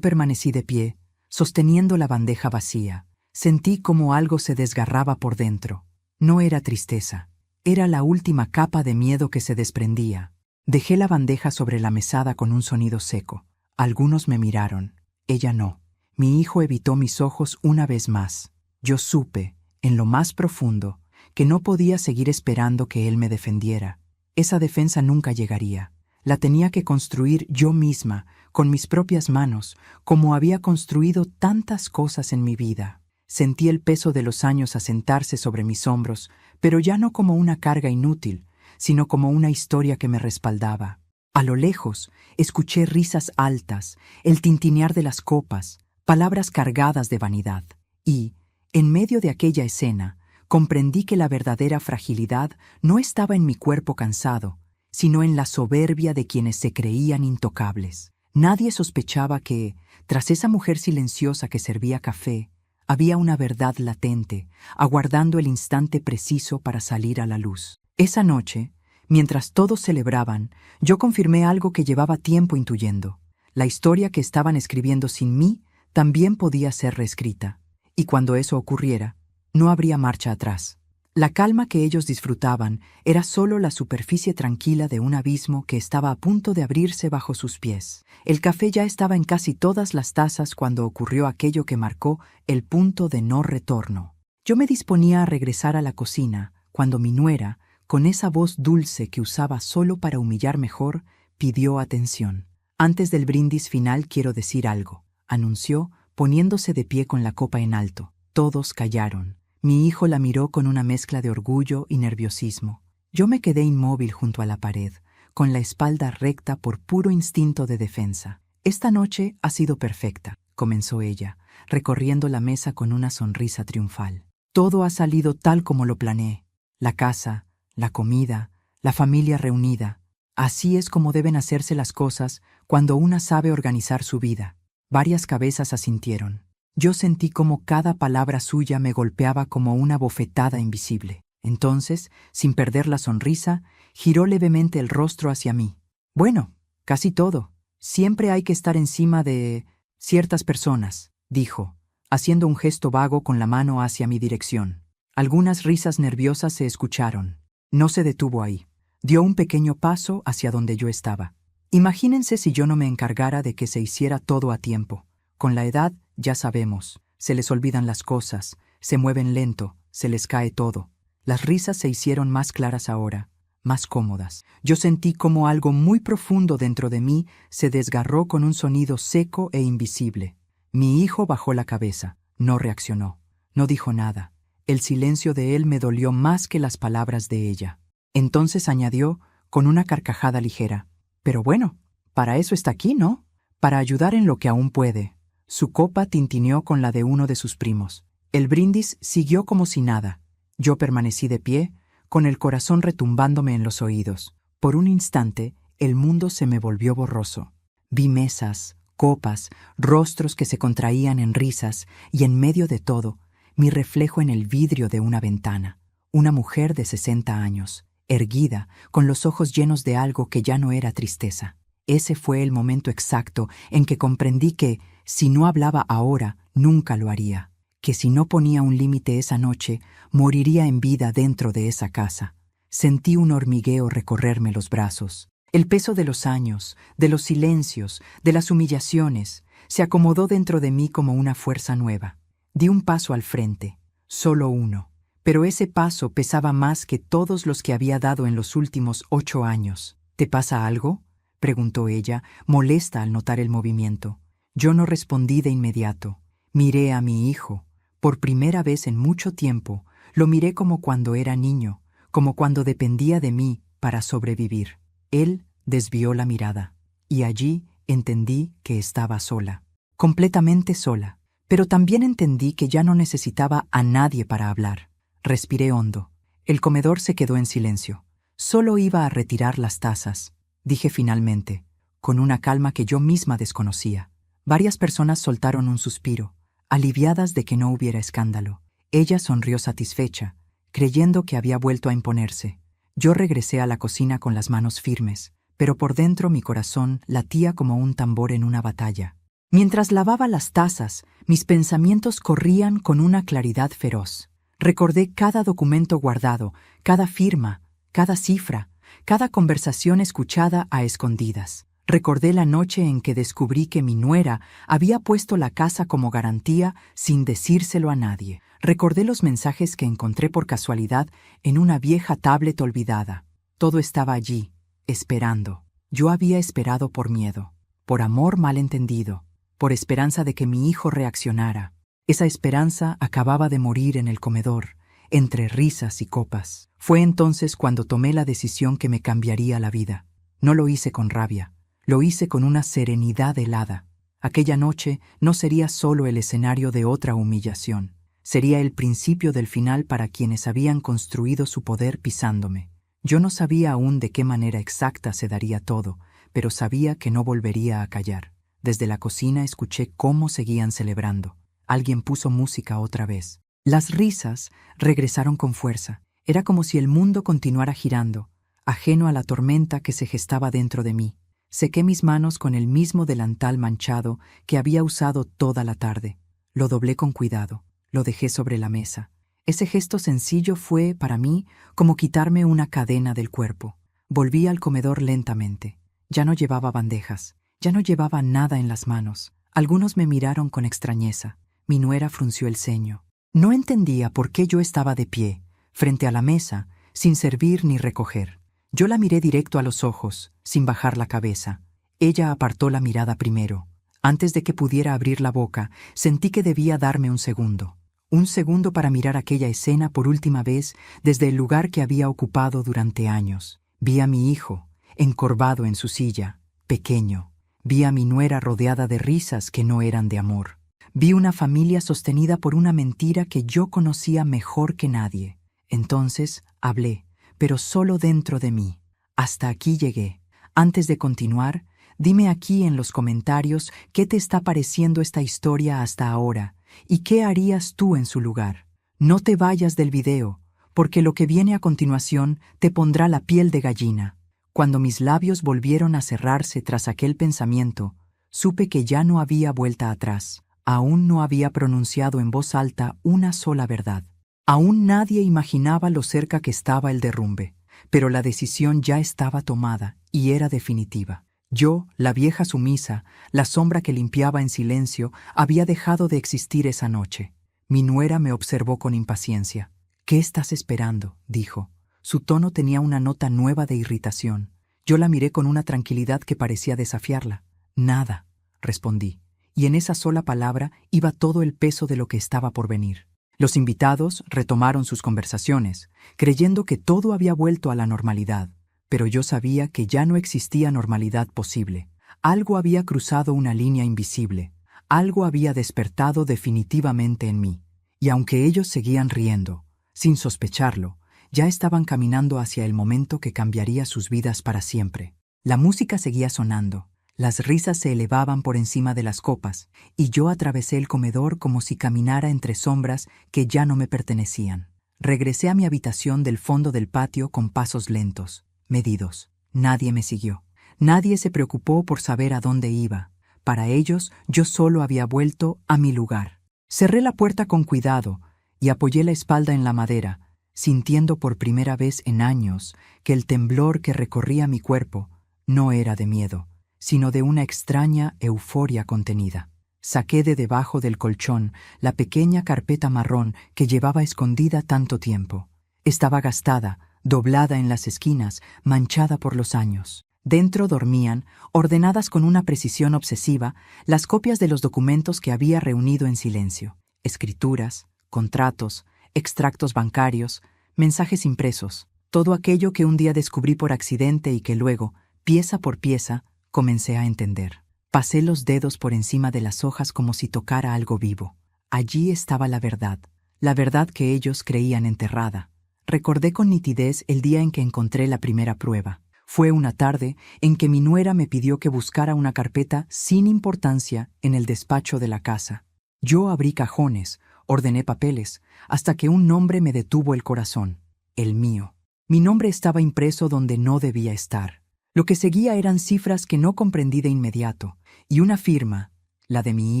permanecí de pie, sosteniendo la bandeja vacía. Sentí como algo se desgarraba por dentro. No era tristeza, era la última capa de miedo que se desprendía. Dejé la bandeja sobre la mesada con un sonido seco. Algunos me miraron, ella no. Mi hijo evitó mis ojos una vez más. Yo supe, en lo más profundo, que no podía seguir esperando que él me defendiera. Esa defensa nunca llegaría. La tenía que construir yo misma, con mis propias manos, como había construido tantas cosas en mi vida. Sentí el peso de los años asentarse sobre mis hombros, pero ya no como una carga inútil, sino como una historia que me respaldaba. A lo lejos, escuché risas altas, el tintinear de las copas, palabras cargadas de vanidad. Y, en medio de aquella escena, comprendí que la verdadera fragilidad no estaba en mi cuerpo cansado, sino en la soberbia de quienes se creían intocables. Nadie sospechaba que, tras esa mujer silenciosa que servía café, había una verdad latente, aguardando el instante preciso para salir a la luz. Esa noche, mientras todos celebraban, yo confirmé algo que llevaba tiempo intuyendo. La historia que estaban escribiendo sin mí también podía ser reescrita, y cuando eso ocurriera, no habría marcha atrás. La calma que ellos disfrutaban era solo la superficie tranquila de un abismo que estaba a punto de abrirse bajo sus pies. El café ya estaba en casi todas las tazas cuando ocurrió aquello que marcó el punto de no retorno. Yo me disponía a regresar a la cocina cuando mi nuera, con esa voz dulce que usaba solo para humillar mejor, pidió atención. Antes del brindis final quiero decir algo, anunció, poniéndose de pie con la copa en alto. Todos callaron. Mi hijo la miró con una mezcla de orgullo y nerviosismo. Yo me quedé inmóvil junto a la pared, con la espalda recta por puro instinto de defensa. Esta noche ha sido perfecta, comenzó ella, recorriendo la mesa con una sonrisa triunfal. Todo ha salido tal como lo planeé. La casa, la comida, la familia reunida. Así es como deben hacerse las cosas cuando una sabe organizar su vida. Varias cabezas asintieron. Yo sentí como cada palabra suya me golpeaba como una bofetada invisible. Entonces, sin perder la sonrisa, giró levemente el rostro hacia mí. Bueno, casi todo. Siempre hay que estar encima de ciertas personas, dijo, haciendo un gesto vago con la mano hacia mi dirección. Algunas risas nerviosas se escucharon. No se detuvo ahí. Dio un pequeño paso hacia donde yo estaba. Imagínense si yo no me encargara de que se hiciera todo a tiempo. Con la edad, ya sabemos, se les olvidan las cosas, se mueven lento, se les cae todo. Las risas se hicieron más claras ahora, más cómodas. Yo sentí como algo muy profundo dentro de mí se desgarró con un sonido seco e invisible. Mi hijo bajó la cabeza, no reaccionó, no dijo nada. El silencio de él me dolió más que las palabras de ella. Entonces añadió, con una carcajada ligera, «Pero bueno, para eso está aquí, ¿no? Para ayudar en lo que aún puede». Su copa tintineó con la de uno de sus primos. El brindis siguió como si nada. Yo permanecí de pie, con el corazón retumbándome en los oídos. Por un instante, el mundo se me volvió borroso. Vi mesas, copas, rostros que se contraían en risas, y en medio de todo, mi reflejo en el vidrio de una ventana. Una mujer de 60 años, erguida, con los ojos llenos de algo que ya no era tristeza. Ese fue el momento exacto en que comprendí que, si no hablaba ahora, nunca lo haría. Que si no ponía un límite esa noche, moriría en vida dentro de esa casa. Sentí un hormigueo recorrerme los brazos. El peso de los años, de los silencios, de las humillaciones, se acomodó dentro de mí como una fuerza nueva. Di un paso al frente, solo uno, pero ese paso pesaba más que todos los que había dado en los últimos 8 años. ¿Te pasa algo?, preguntó ella, molesta al notar el movimiento. Yo no respondí de inmediato. Miré a mi hijo. Por primera vez en mucho tiempo, lo miré como cuando era niño, como cuando dependía de mí para sobrevivir. Él desvió la mirada, y allí entendí que estaba sola, completamente sola. Pero también entendí que ya no necesitaba a nadie para hablar. Respiré hondo. El comedor se quedó en silencio. Solo iba a retirar las tazas, dije finalmente, con una calma que yo misma desconocía. Varias personas soltaron un suspiro, aliviadas de que no hubiera escándalo. Ella sonrió satisfecha, creyendo que había vuelto a imponerse. Yo regresé a la cocina con las manos firmes, pero por dentro mi corazón latía como un tambor en una batalla. Mientras lavaba las tazas, mis pensamientos corrían con una claridad feroz. Recordé cada documento guardado, cada firma, cada cifra, cada conversación escuchada a escondidas. Recordé la noche en que descubrí que mi nuera había puesto la casa como garantía sin decírselo a nadie. Recordé los mensajes que encontré por casualidad en una vieja tablet olvidada. Todo estaba allí, esperando. Yo había esperado por miedo, por amor malentendido, por esperanza de que mi hijo reaccionara. Esa esperanza acababa de morir en el comedor, entre risas y copas. Fue entonces cuando tomé la decisión que me cambiaría la vida. No lo hice con rabia, lo hice con una serenidad helada. Aquella noche no sería solo el escenario de otra humillación, sería el principio del final para quienes habían construido su poder pisándome. Yo no sabía aún de qué manera exacta se daría todo, pero sabía que no volvería a callar. Desde la cocina escuché cómo seguían celebrando. Alguien puso música otra vez. Las risas regresaron con fuerza. Era como si el mundo continuara girando, ajeno a la tormenta que se gestaba dentro de mí. Sequé mis manos con el mismo delantal manchado que había usado toda la tarde. Lo doblé con cuidado, lo dejé sobre la mesa. Ese gesto sencillo fue, para mí, como quitarme una cadena del cuerpo. Volví al comedor lentamente. Ya no llevaba bandejas, ya no llevaba nada en las manos. Algunos me miraron con extrañeza. Mi nuera frunció el ceño. No entendía por qué yo estaba de pie, frente a la mesa, sin servir ni recoger. Yo la miré directo a los ojos, sin bajar la cabeza. Ella apartó la mirada primero. Antes de que pudiera abrir la boca, sentí que debía darme un segundo. Un segundo para mirar aquella escena por última vez desde el lugar que había ocupado durante años. Vi a mi hijo, encorvado en su silla, pequeño. Vi a mi nuera rodeada de risas que no eran de amor. Vi una familia sostenida por una mentira que yo conocía mejor que nadie. Entonces hablé, pero solo dentro de mí. Hasta aquí llegué. Antes de continuar, dime aquí en los comentarios qué te está pareciendo esta historia hasta ahora y qué harías tú en su lugar. No te vayas del video, porque lo que viene a continuación te pondrá la piel de gallina. Cuando mis labios volvieron a cerrarse tras aquel pensamiento, supe que ya no había vuelta atrás. Aún no había pronunciado en voz alta una sola verdad. Aún nadie imaginaba lo cerca que estaba el derrumbe, pero la decisión ya estaba tomada y era definitiva. Yo, la vieja sumisa, la sombra que limpiaba en silencio, había dejado de existir esa noche. Mi nuera me observó con impaciencia. «¿Qué estás esperando?», dijo. Su tono tenía una nota nueva de irritación. Yo la miré con una tranquilidad que parecía desafiarla. «Nada», respondí. Y en esa sola palabra iba todo el peso de lo que estaba por venir. Los invitados retomaron sus conversaciones, creyendo que todo había vuelto a la normalidad, pero yo sabía que ya no existía normalidad posible. Algo había cruzado una línea invisible, algo había despertado definitivamente en mí, y aunque ellos seguían riendo, sin sospecharlo, ya estaban caminando hacia el momento que cambiaría sus vidas para siempre. La música seguía sonando. Las risas se elevaban por encima de las copas, y yo atravesé el comedor como si caminara entre sombras que ya no me pertenecían. Regresé a mi habitación del fondo del patio con pasos lentos, medidos. Nadie me siguió. Nadie se preocupó por saber a dónde iba. Para ellos, yo solo había vuelto a mi lugar. Cerré la puerta con cuidado y apoyé la espalda en la madera, sintiendo por primera vez en años que el temblor que recorría mi cuerpo No era de miedo, sino de una extraña euforia contenida. Saqué de debajo del colchón la pequeña carpeta marrón que llevaba escondida tanto tiempo. Estaba gastada, doblada en las esquinas, manchada por los años. Dentro dormían, ordenadas con una precisión obsesiva, las copias de los documentos que había reunido en silencio. Escrituras, contratos, extractos bancarios, mensajes impresos. Todo aquello que un día descubrí por accidente y que luego, pieza por pieza, comencé a entender. Pasé los dedos por encima de las hojas como si tocara algo vivo. Allí estaba la verdad que ellos creían enterrada. Recordé con nitidez el día en que encontré la primera prueba. Fue una tarde en que mi nuera me pidió que buscara una carpeta sin importancia en el despacho de la casa. Yo abrí cajones, ordené papeles, hasta que un nombre me detuvo el corazón, el mío. Mi nombre estaba impreso donde no debía estar. Lo que seguía eran cifras que no comprendí de inmediato, y una firma, la de mi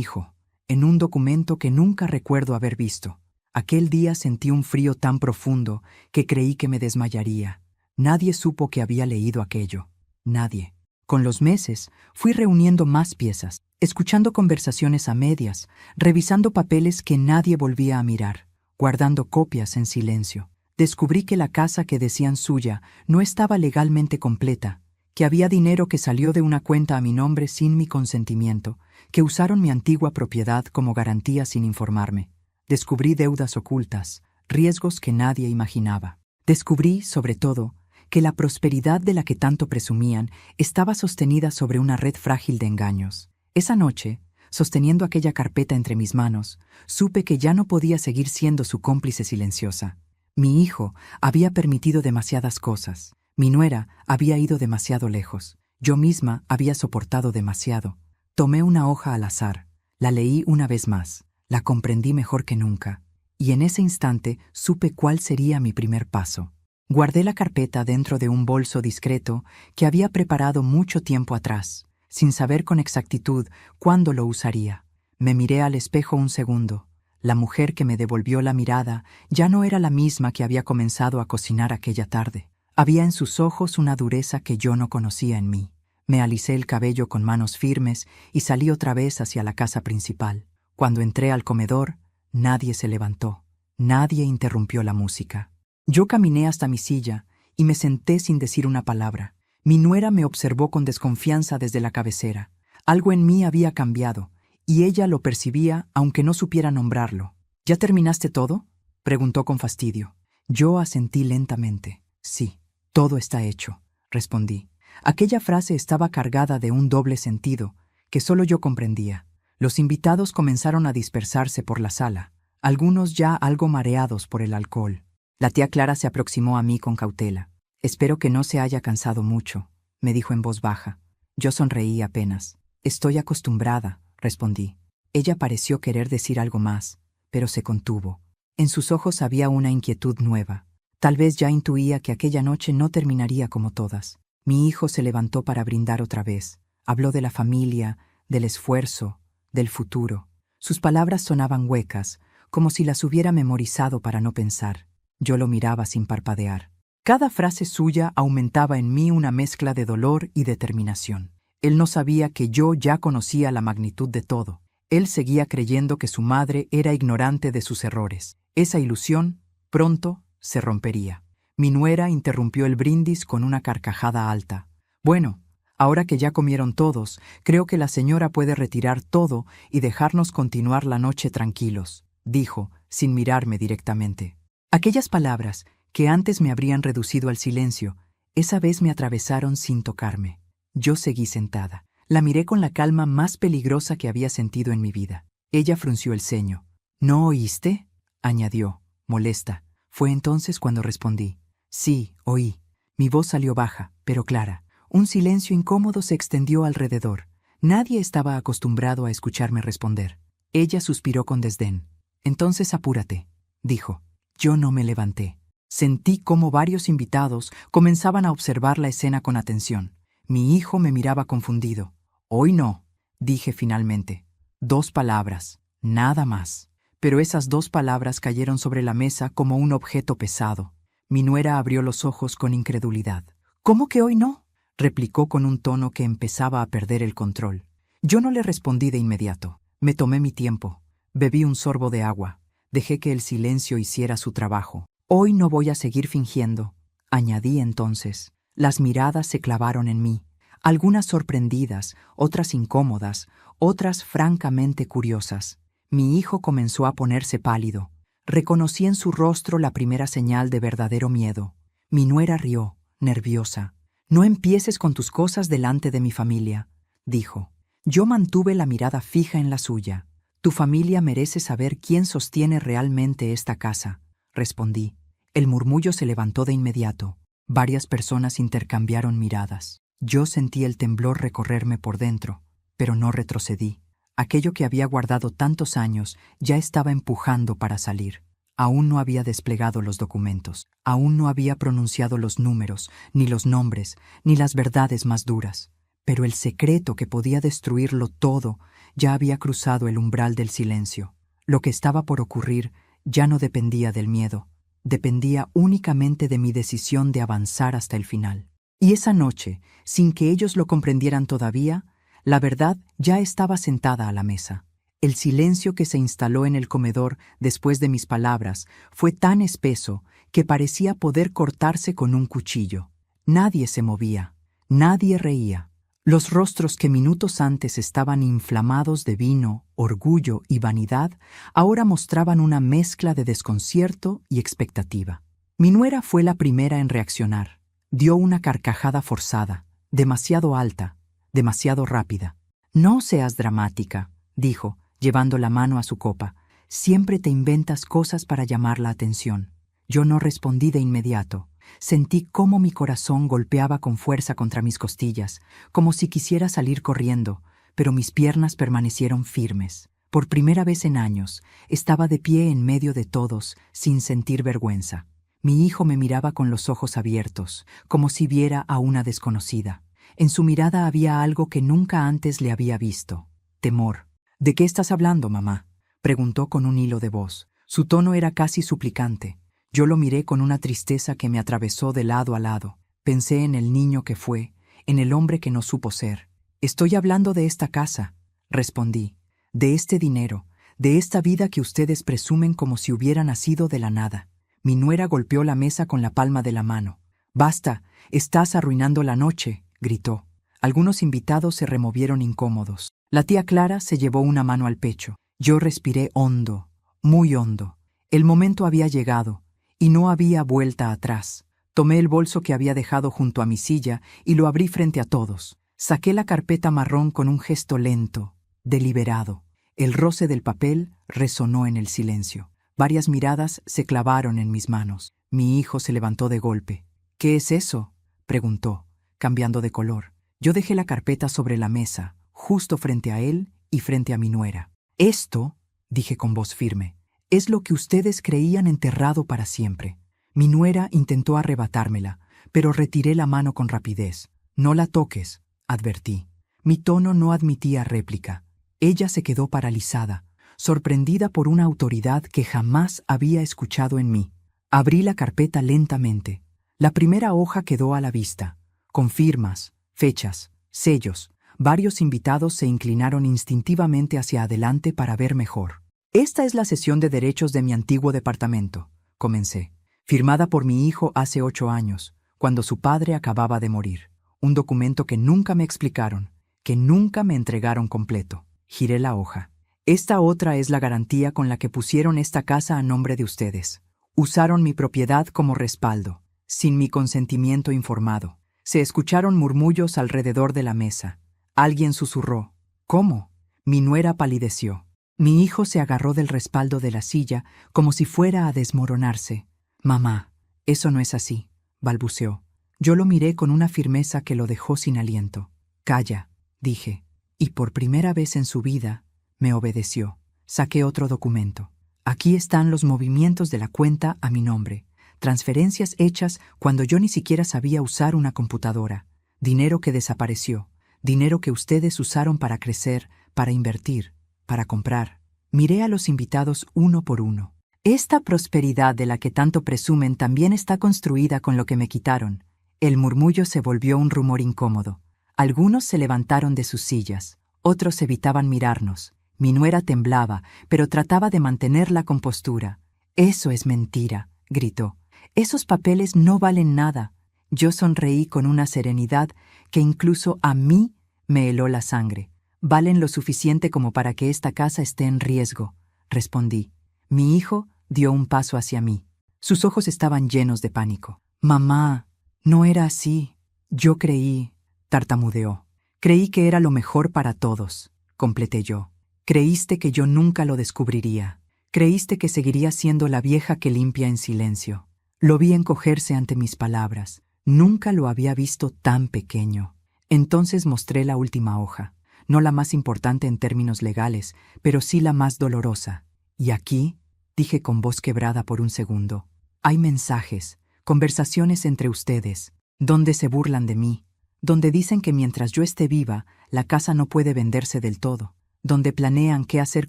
hijo, en un documento que nunca recuerdo haber visto. Aquel día sentí un frío tan profundo que creí que me desmayaría. Nadie supo que había leído aquello. Nadie. Con los meses, fui reuniendo más piezas, escuchando conversaciones a medias, revisando papeles que nadie volvía a mirar, guardando copias en silencio. Descubrí que la casa que decían suya no estaba legalmente completa, que había dinero que salió de una cuenta a mi nombre sin mi consentimiento, que usaron mi antigua propiedad como garantía sin informarme. Descubrí deudas ocultas, riesgos que nadie imaginaba. Descubrí, sobre todo, que la prosperidad de la que tanto presumían estaba sostenida sobre una red frágil de engaños. Esa noche, sosteniendo aquella carpeta entre mis manos, supe que ya no podía seguir siendo su cómplice silenciosa. Mi hijo había permitido demasiadas cosas. Mi nuera había ido demasiado lejos. Yo misma había soportado demasiado. Tomé una hoja al azar. La leí una vez más. La comprendí mejor que nunca. Y en ese instante supe cuál sería mi primer paso. Guardé la carpeta dentro de un bolso discreto que había preparado mucho tiempo atrás, sin saber con exactitud cuándo lo usaría. Me miré al espejo un segundo. La mujer que me devolvió la mirada ya no era la misma que había comenzado a cocinar aquella tarde. Había en sus ojos una dureza que yo no conocía en mí. Me alisé el cabello con manos firmes y salí otra vez hacia la casa principal. Cuando entré al comedor, nadie se levantó. Nadie interrumpió la música. Yo caminé hasta mi silla y me senté sin decir una palabra. Mi nuera me observó con desconfianza desde la cabecera. Algo en mí había cambiado, y ella lo percibía aunque no supiera nombrarlo. ¿Ya terminaste todo?, preguntó con fastidio. Yo asentí lentamente. Sí, todo está hecho, respondí. Aquella frase estaba cargada de un doble sentido, que solo yo comprendía. Los invitados comenzaron a dispersarse por la sala, algunos ya algo mareados por el alcohol. La tía Clara se aproximó a mí con cautela. «Espero que no se haya cansado mucho», me dijo en voz baja. Yo sonreí apenas. «Estoy acostumbrada», respondí. Ella pareció querer decir algo más, pero se contuvo. En sus ojos había una inquietud nueva. Tal vez ya intuía que aquella noche no terminaría como todas. Mi hijo se levantó para brindar otra vez. Habló de la familia, del esfuerzo, del futuro. Sus palabras sonaban huecas, como si las hubiera memorizado para no pensar. Yo lo miraba sin parpadear. Cada frase suya aumentaba en mí una mezcla de dolor y determinación. Él no sabía que yo ya conocía la magnitud de todo. Él seguía creyendo que su madre era ignorante de sus errores. Esa ilusión, pronto, se rompería. Mi nuera interrumpió el brindis con una carcajada alta. «Bueno, ahora que ya comieron todos, creo que la señora puede retirar todo y dejarnos continuar la noche tranquilos», dijo, sin mirarme directamente. Aquellas palabras, que antes me habrían reducido al silencio, esa vez me atravesaron sin tocarme. Yo seguí sentada. La miré con la calma más peligrosa que había sentido en mi vida. Ella frunció el ceño. «¿No oíste?», añadió, molesta. Fue entonces cuando respondí. «Sí, oí». Mi voz salió baja, pero clara. Un silencio incómodo se extendió alrededor. Nadie estaba acostumbrado a escucharme responder. Ella suspiró con desdén. «Entonces apúrate», dijo. Yo no me levanté. Sentí cómo varios invitados comenzaban a observar la escena con atención. Mi hijo me miraba confundido. «Hoy no», dije finalmente. 2 palabras, nada más. Pero esas 2 palabras cayeron sobre la mesa como un objeto pesado. Mi nuera abrió los ojos con incredulidad. «¿Cómo que hoy no?», replicó con un tono que empezaba a perder el control. Yo no le respondí de inmediato. Me tomé mi tiempo. Bebí un sorbo de agua. Dejé que el silencio hiciera su trabajo. Hoy no voy a seguir fingiendo, añadí entonces. Las miradas se clavaron en mí, algunas sorprendidas, otras incómodas, otras francamente curiosas. Mi hijo comenzó a ponerse pálido. Reconocí en su rostro la primera señal de verdadero miedo. Mi nuera rió, nerviosa. No empieces con tus cosas delante de mi familia, dijo. Yo mantuve la mirada fija en la suya. Tu familia merece saber quién sostiene realmente esta casa, respondí. El murmullo se levantó de inmediato. Varias personas intercambiaron miradas. Yo sentí el temblor recorrerme por dentro, pero no retrocedí. Aquello que había guardado tantos años ya estaba empujando para salir. Aún no había desplegado los documentos, aún no había pronunciado los números, ni los nombres, ni las verdades más duras. Pero el secreto que podía destruirlo todo ya había cruzado el umbral del silencio. Lo que estaba por ocurrir ya no dependía del miedo, dependía únicamente de mi decisión de avanzar hasta el final. Y esa noche, sin que ellos lo comprendieran todavía, la verdad ya estaba sentada a la mesa. El silencio que se instaló en el comedor después de mis palabras fue tan espeso que parecía poder cortarse con un cuchillo. Nadie se movía, nadie reía. Los rostros que minutos antes estaban inflamados de vino, orgullo y vanidad, ahora mostraban una mezcla de desconcierto y expectativa. Mi nuera fue la primera en reaccionar. Dio una carcajada forzada, demasiado alta, demasiado rápida. No seas dramática, dijo, llevando la mano a su copa. Siempre te inventas cosas para llamar la atención. Yo no respondí de inmediato. Sentí cómo mi corazón golpeaba con fuerza contra mis costillas, como si quisiera salir corriendo, pero mis piernas permanecieron firmes. Por primera vez en años, estaba de pie en medio de todos, sin sentir vergüenza. Mi hijo me miraba con los ojos abiertos, como si viera a una desconocida. En su mirada había algo que nunca antes le había visto: temor. ¿De qué estás hablando, mamá?, preguntó con un hilo de voz. Su tono era casi suplicante. Yo lo miré con una tristeza que me atravesó de lado a lado. Pensé en el niño que fue, en el hombre que no supo ser. Estoy hablando de esta casa, respondí, de este dinero, de esta vida que ustedes presumen como si hubiera nacido de la nada. Mi nuera golpeó la mesa con la palma de la mano. «Basta, estás arruinando la noche», gritó. Algunos invitados se removieron incómodos. La tía Clara se llevó una mano al pecho. Yo respiré hondo, muy hondo. El momento había llegado, y no había vuelta atrás. Tomé el bolso que había dejado junto a mi silla y lo abrí frente a todos. Saqué la carpeta marrón con un gesto lento, deliberado. El roce del papel resonó en el silencio. Varias miradas se clavaron en mis manos. Mi hijo se levantó de golpe. «¿Qué es eso?», preguntó, cambiando de color. Yo dejé la carpeta sobre la mesa, justo frente a él y frente a mi nuera. «Esto», dije con voz firme, «es lo que ustedes creían enterrado para siempre». Mi nuera intentó arrebatármela, pero retiré la mano con rapidez. «No la toques», advertí. Mi tono no admitía réplica. Ella se quedó paralizada, sorprendida por una autoridad que jamás había escuchado en mí. Abrí la carpeta lentamente. La primera hoja quedó a la vista, con firmas, fechas, sellos. Varios invitados se inclinaron instintivamente hacia adelante para ver mejor. «Esta es la cesión de derechos de mi antiguo departamento», comencé, «firmada por mi hijo hace 8 años, cuando su padre acababa de morir. Un documento que nunca me explicaron, que nunca me entregaron completo». Giré la hoja. «Esta otra es la garantía con la que pusieron esta casa a nombre de ustedes. Usaron mi propiedad como respaldo, sin mi consentimiento informado». Se escucharon murmullos alrededor de la mesa. Alguien susurró: «¿Cómo?». Mi nuera palideció. Mi hijo se agarró del respaldo de la silla como si fuera a desmoronarse. «Mamá, eso no es así», balbuceó. Yo lo miré con una firmeza que lo dejó sin aliento. «Calla», dije, y por primera vez en su vida me obedeció. Saqué otro documento. Aquí están los movimientos de la cuenta a mi nombre. Transferencias hechas cuando yo ni siquiera sabía usar una computadora. Dinero que desapareció. Dinero que ustedes usaron para crecer, para invertir, para comprar. Miré a los invitados uno por uno. «Esta prosperidad de la que tanto presumen también está construida con lo que me quitaron. El murmullo se volvió un rumor incómodo. Algunos se levantaron de sus sillas, otros evitaban mirarnos. Mi nuera temblaba, pero trataba de mantener la compostura. «Eso es mentira», gritó. «Esos papeles no valen nada». Yo sonreí con una serenidad que incluso a mí me heló la sangre. «Valen lo suficiente como para que esta casa esté en riesgo», respondí. Mi hijo dio un paso hacia mí. Sus ojos estaban llenos de pánico. «Mamá, no era así. Yo creí», tartamudeó. «Creí que era lo mejor para todos», completé yo. «Creíste que yo nunca lo descubriría. Creíste que seguiría siendo la vieja que limpia en silencio». Lo vi encogerse ante mis palabras. Nunca lo había visto tan pequeño. Entonces mostré la última hoja, no la más importante en términos legales, pero sí la más dolorosa. «Y aquí», dije con voz quebrada por un segundo, «hay mensajes, conversaciones entre ustedes, donde se burlan de mí, donde dicen que mientras yo esté viva, la casa no puede venderse del todo, donde planean qué hacer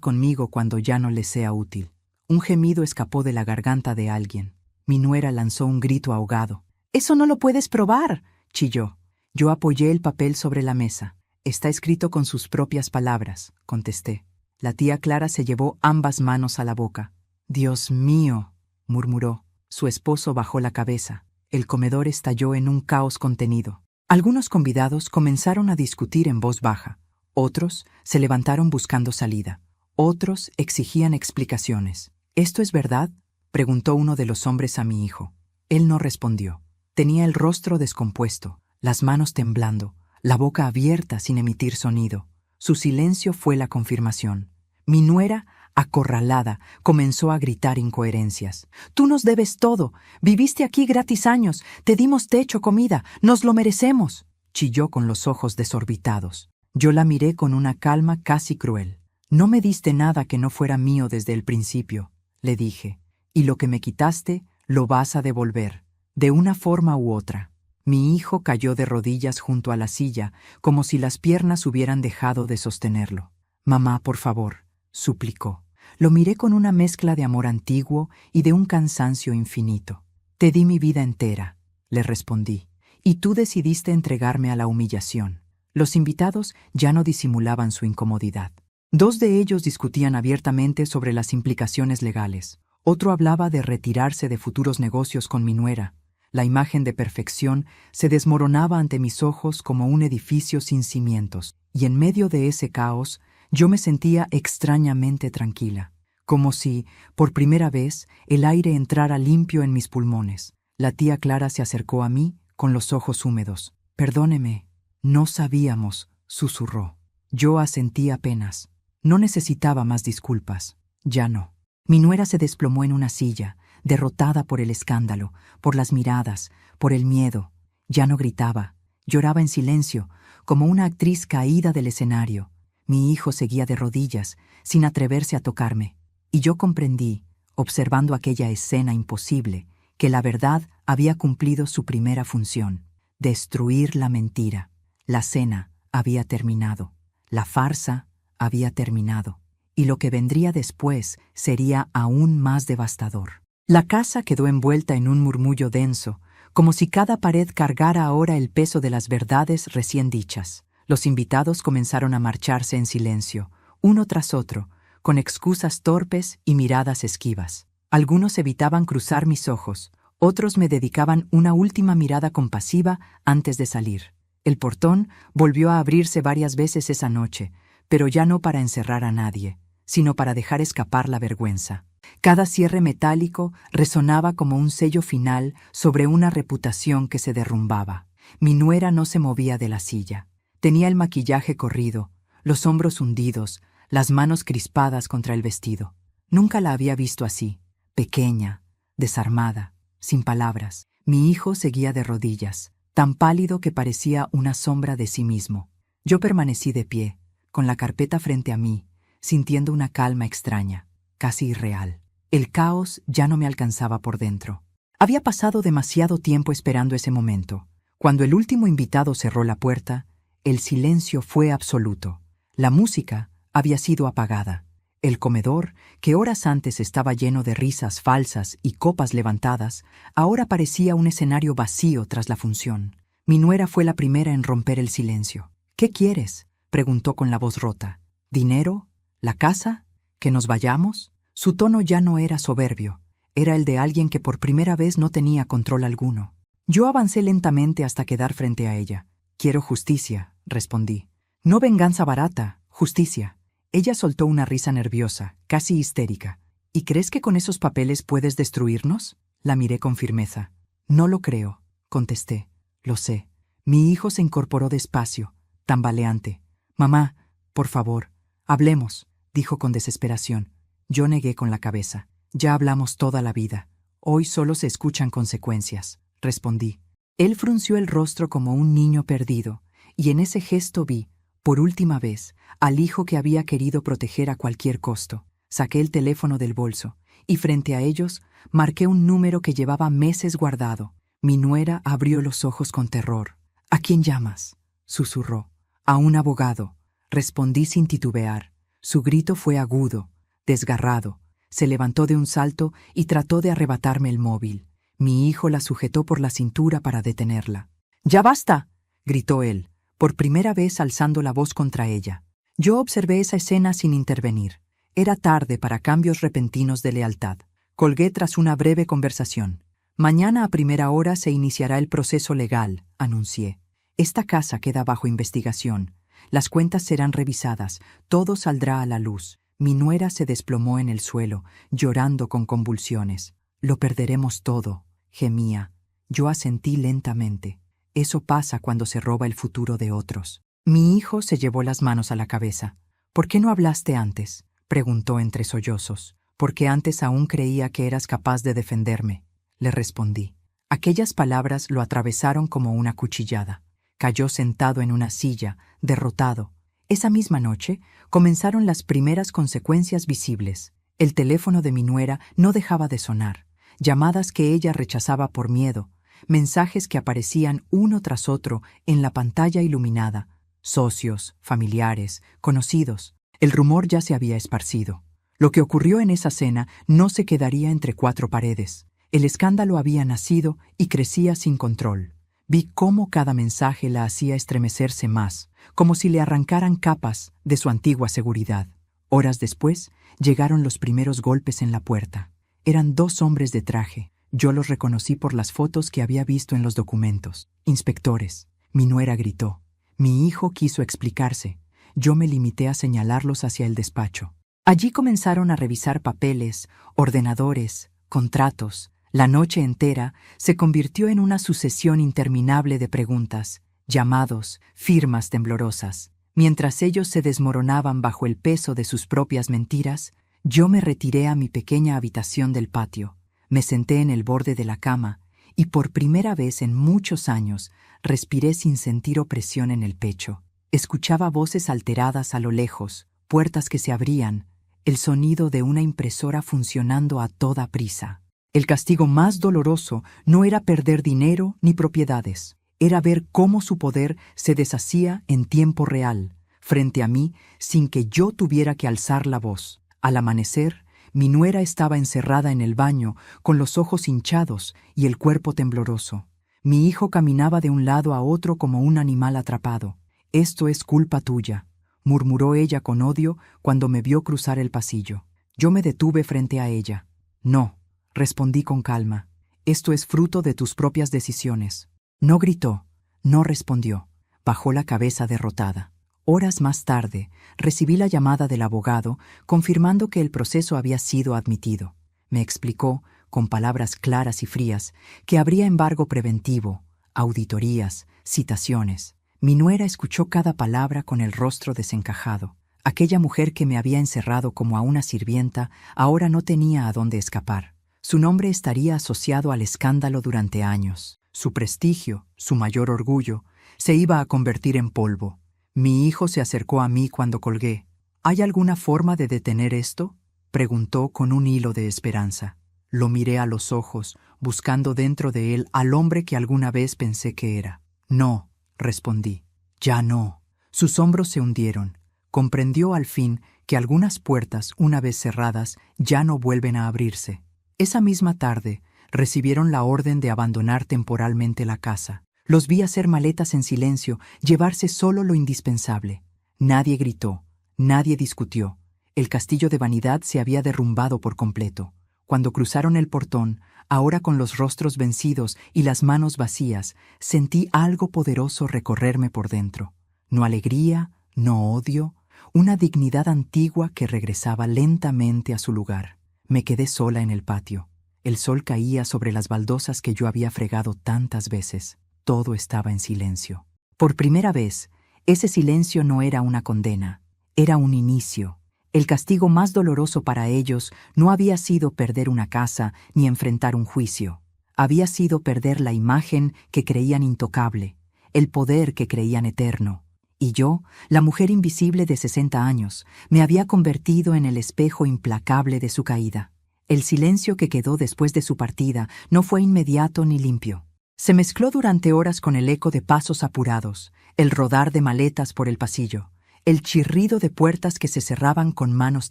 conmigo cuando ya no les sea útil». Un gemido escapó de la garganta de alguien. Mi nuera lanzó un grito ahogado. «¡Eso no lo puedes probar!», chilló. Yo apoyé el papel sobre la mesa. «Está escrito con sus propias palabras», contesté. La tía Clara se llevó ambas manos a la boca. «Dios mío», murmuró. Su esposo bajó la cabeza. El comedor estalló en un caos contenido. Algunos convidados comenzaron a discutir en voz baja. Otros se levantaron buscando salida. Otros exigían explicaciones. «¿Esto es verdad?», preguntó uno de los hombres a mi hijo. Él no respondió. Tenía el rostro descompuesto, las manos temblando, la boca abierta sin emitir sonido. Su silencio fue la confirmación. Mi nuera, acorralada, comenzó a gritar incoherencias. «Tú nos debes todo. Viviste aquí gratis años. Te dimos techo, comida. Nos lo merecemos», chilló con los ojos desorbitados. Yo la miré con una calma casi cruel. «No me diste nada que no fuera mío desde el principio», le dije. «Y lo que me quitaste, lo vas a devolver, de una forma u otra». Mi hijo cayó de rodillas junto a la silla, como si las piernas hubieran dejado de sostenerlo. «Mamá, por favor», suplicó. Lo miré con una mezcla de amor antiguo y de un cansancio infinito. «Te di mi vida entera», le respondí, «y tú decidiste entregarme a la humillación». Los invitados ya no disimulaban su incomodidad. Dos de ellos discutían abiertamente sobre las implicaciones legales. Otro hablaba de retirarse de futuros negocios con mi nuera. La imagen de perfección se desmoronaba ante mis ojos como un edificio sin cimientos, y en medio de ese caos yo me sentía extrañamente tranquila, como si, por primera vez, el aire entrara limpio en mis pulmones. La tía Clara se acercó a mí con los ojos húmedos. «Perdóneme, no sabíamos», susurró. Yo asentí apenas. No necesitaba más disculpas. Ya no. Mi nuera se desplomó en una silla, derrotada por el escándalo, por las miradas, por el miedo. Ya no gritaba. Lloraba en silencio, como una actriz caída del escenario. Mi hijo seguía de rodillas, sin atreverse a tocarme. Y yo comprendí, observando aquella escena imposible, que la verdad había cumplido su primera función: destruir la mentira. La cena había terminado. La farsa había terminado. Y lo que vendría después sería aún más devastador. La casa quedó envuelta en un murmullo denso, como si cada pared cargara ahora el peso de las verdades recién dichas. Los invitados comenzaron a marcharse en silencio, uno tras otro, con excusas torpes y miradas esquivas. Algunos evitaban cruzar mis ojos, otros me dedicaban una última mirada compasiva antes de salir. El portón volvió a abrirse varias veces esa noche, pero ya no para encerrar a nadie, sino para dejar escapar la vergüenza. Cada cierre metálico resonaba como un sello final sobre una reputación que se derrumbaba. Mi nuera no se movía de la silla. Tenía el maquillaje corrido, los hombros hundidos, las manos crispadas contra el vestido. Nunca la había visto así, pequeña, desarmada, sin palabras. Mi hijo seguía de rodillas, tan pálido que parecía una sombra de sí mismo. Yo permanecí de pie, con la carpeta frente a mí, sintiendo una calma extraña, casi irreal. El caos ya no me alcanzaba por dentro. Había pasado demasiado tiempo esperando ese momento. Cuando el último invitado cerró la puerta, el silencio fue absoluto. La música había sido apagada. El comedor, que horas antes estaba lleno de risas falsas y copas levantadas, ahora parecía un escenario vacío tras la función. Mi nuera fue la primera en romper el silencio. «¿Qué quieres?», preguntó con la voz rota. «¿Dinero? ¿La casa? ¿Que nos vayamos?». Su tono ya no era soberbio, era el de alguien que por primera vez no tenía control alguno. Yo avancé lentamente hasta quedar frente a ella. «Quiero justicia», respondí. «No venganza barata, justicia». Ella soltó una risa nerviosa, casi histérica. «¿Y crees que con esos papeles puedes destruirnos?». La miré con firmeza. «No lo creo», contesté. «Lo sé». Mi hijo se incorporó despacio, tambaleante. «Mamá, por favor, hablemos», dijo con desesperación. Yo negué con la cabeza. «Ya hablamos toda la vida. Hoy solo se escuchan consecuencias», respondí. Él frunció el rostro como un niño perdido, y en ese gesto vi, por última vez, al hijo que había querido proteger a cualquier costo. Saqué el teléfono del bolso, y frente a ellos marqué un número que llevaba meses guardado. Mi nuera abrió los ojos con terror. «¿A quién llamas?», susurró. «A un abogado», respondí sin titubear. Su grito fue agudo, desgarrado. Se levantó de un salto y trató de arrebatarme el móvil. Mi hijo la sujetó por la cintura para detenerla. «¡Ya basta!», gritó él, por primera vez alzando la voz contra ella. Yo observé esa escena sin intervenir. Era tarde para cambios repentinos de lealtad. Colgué tras una breve conversación. «Mañana a primera hora se iniciará el proceso legal», anuncié. «Esta casa queda bajo investigación. Las cuentas serán revisadas. Todo saldrá a la luz». Mi nuera se desplomó en el suelo, llorando con convulsiones. «Lo perderemos todo», gemía. Yo asentí lentamente. Eso pasa cuando se roba el futuro de otros. Mi hijo se llevó las manos a la cabeza. «¿Por qué no hablaste antes?», preguntó entre sollozos. «Porque antes aún creía que eras capaz de defenderme», le respondí. Aquellas palabras lo atravesaron como una cuchillada. Cayó sentado en una silla, derrotado. Esa misma noche comenzaron las primeras consecuencias visibles. El teléfono de mi nuera no dejaba de sonar. Llamadas que ella rechazaba por miedo. Mensajes que aparecían uno tras otro en la pantalla iluminada. Socios, familiares, conocidos. El rumor ya se había esparcido. Lo que ocurrió en esa cena no se quedaría entre cuatro paredes. El escándalo había nacido y crecía sin control. Vi cómo cada mensaje la hacía estremecerse más, como si le arrancaran capas de su antigua seguridad. Horas después, llegaron los primeros golpes en la puerta. Eran 2 hombres de traje. Yo los reconocí por las fotos que había visto en los documentos. «Inspectores», mi nuera gritó. Mi hijo quiso explicarse. Yo me limité a señalarlos hacia el despacho. Allí comenzaron a revisar papeles, ordenadores, contratos. La noche entera se convirtió en una sucesión interminable de preguntas, llamados, firmas temblorosas. Mientras ellos se desmoronaban bajo el peso de sus propias mentiras, yo me retiré a mi pequeña habitación del patio. Me senté en el borde de la cama y por primera vez en muchos años respiré sin sentir opresión en el pecho. Escuchaba voces alteradas a lo lejos, puertas que se abrían, el sonido de una impresora funcionando a toda prisa. El castigo más doloroso no era perder dinero ni propiedades, era ver cómo su poder se deshacía en tiempo real, frente a mí, sin que yo tuviera que alzar la voz. Al amanecer, mi nuera estaba encerrada en el baño, con los ojos hinchados y el cuerpo tembloroso. Mi hijo caminaba de un lado a otro como un animal atrapado. «Esto es culpa tuya», murmuró ella con odio cuando me vio cruzar el pasillo. Yo me detuve frente a ella. «No», respondí con calma. «Esto es fruto de tus propias decisiones». No gritó, no respondió. Bajó la cabeza derrotada. Horas más tarde, recibí la llamada del abogado confirmando que el proceso había sido admitido. Me explicó, con palabras claras y frías, que habría embargo preventivo, auditorías, citaciones. Mi nuera escuchó cada palabra con el rostro desencajado. Aquella mujer que me había encerrado como a una sirvienta ahora no tenía a dónde escapar. Su nombre estaría asociado al escándalo durante años. Su prestigio, su mayor orgullo, se iba a convertir en polvo. Mi hijo se acercó a mí cuando colgué. «¿Hay alguna forma de detener esto?», preguntó con un hilo de esperanza. Lo miré a los ojos, buscando dentro de él al hombre que alguna vez pensé que era. «No», respondí. «Ya no». Sus hombros se hundieron. Comprendió al fin que algunas puertas, una vez cerradas, ya no vuelven a abrirse. Esa misma tarde, recibieron la orden de abandonar temporalmente la casa. Los vi hacer maletas en silencio, llevarse solo lo indispensable. Nadie gritó, nadie discutió. El castillo de vanidad se había derrumbado por completo. Cuando cruzaron el portón, ahora con los rostros vencidos y las manos vacías, sentí algo poderoso recorrerme por dentro. No alegría, no odio, una dignidad antigua que regresaba lentamente a su lugar. Me quedé sola en el patio. El sol caía sobre las baldosas que yo había fregado tantas veces. Todo estaba en silencio. Por primera vez, ese silencio no era una condena, era un inicio. El castigo más doloroso para ellos no había sido perder una casa ni enfrentar un juicio. Había sido perder la imagen que creían intocable, el poder que creían eterno. Y yo, la mujer invisible de 60 años, me había convertido en el espejo implacable de su caída. El silencio que quedó después de su partida no fue inmediato ni limpio. Se mezcló durante horas con el eco de pasos apurados, el rodar de maletas por el pasillo, el chirrido de puertas que se cerraban con manos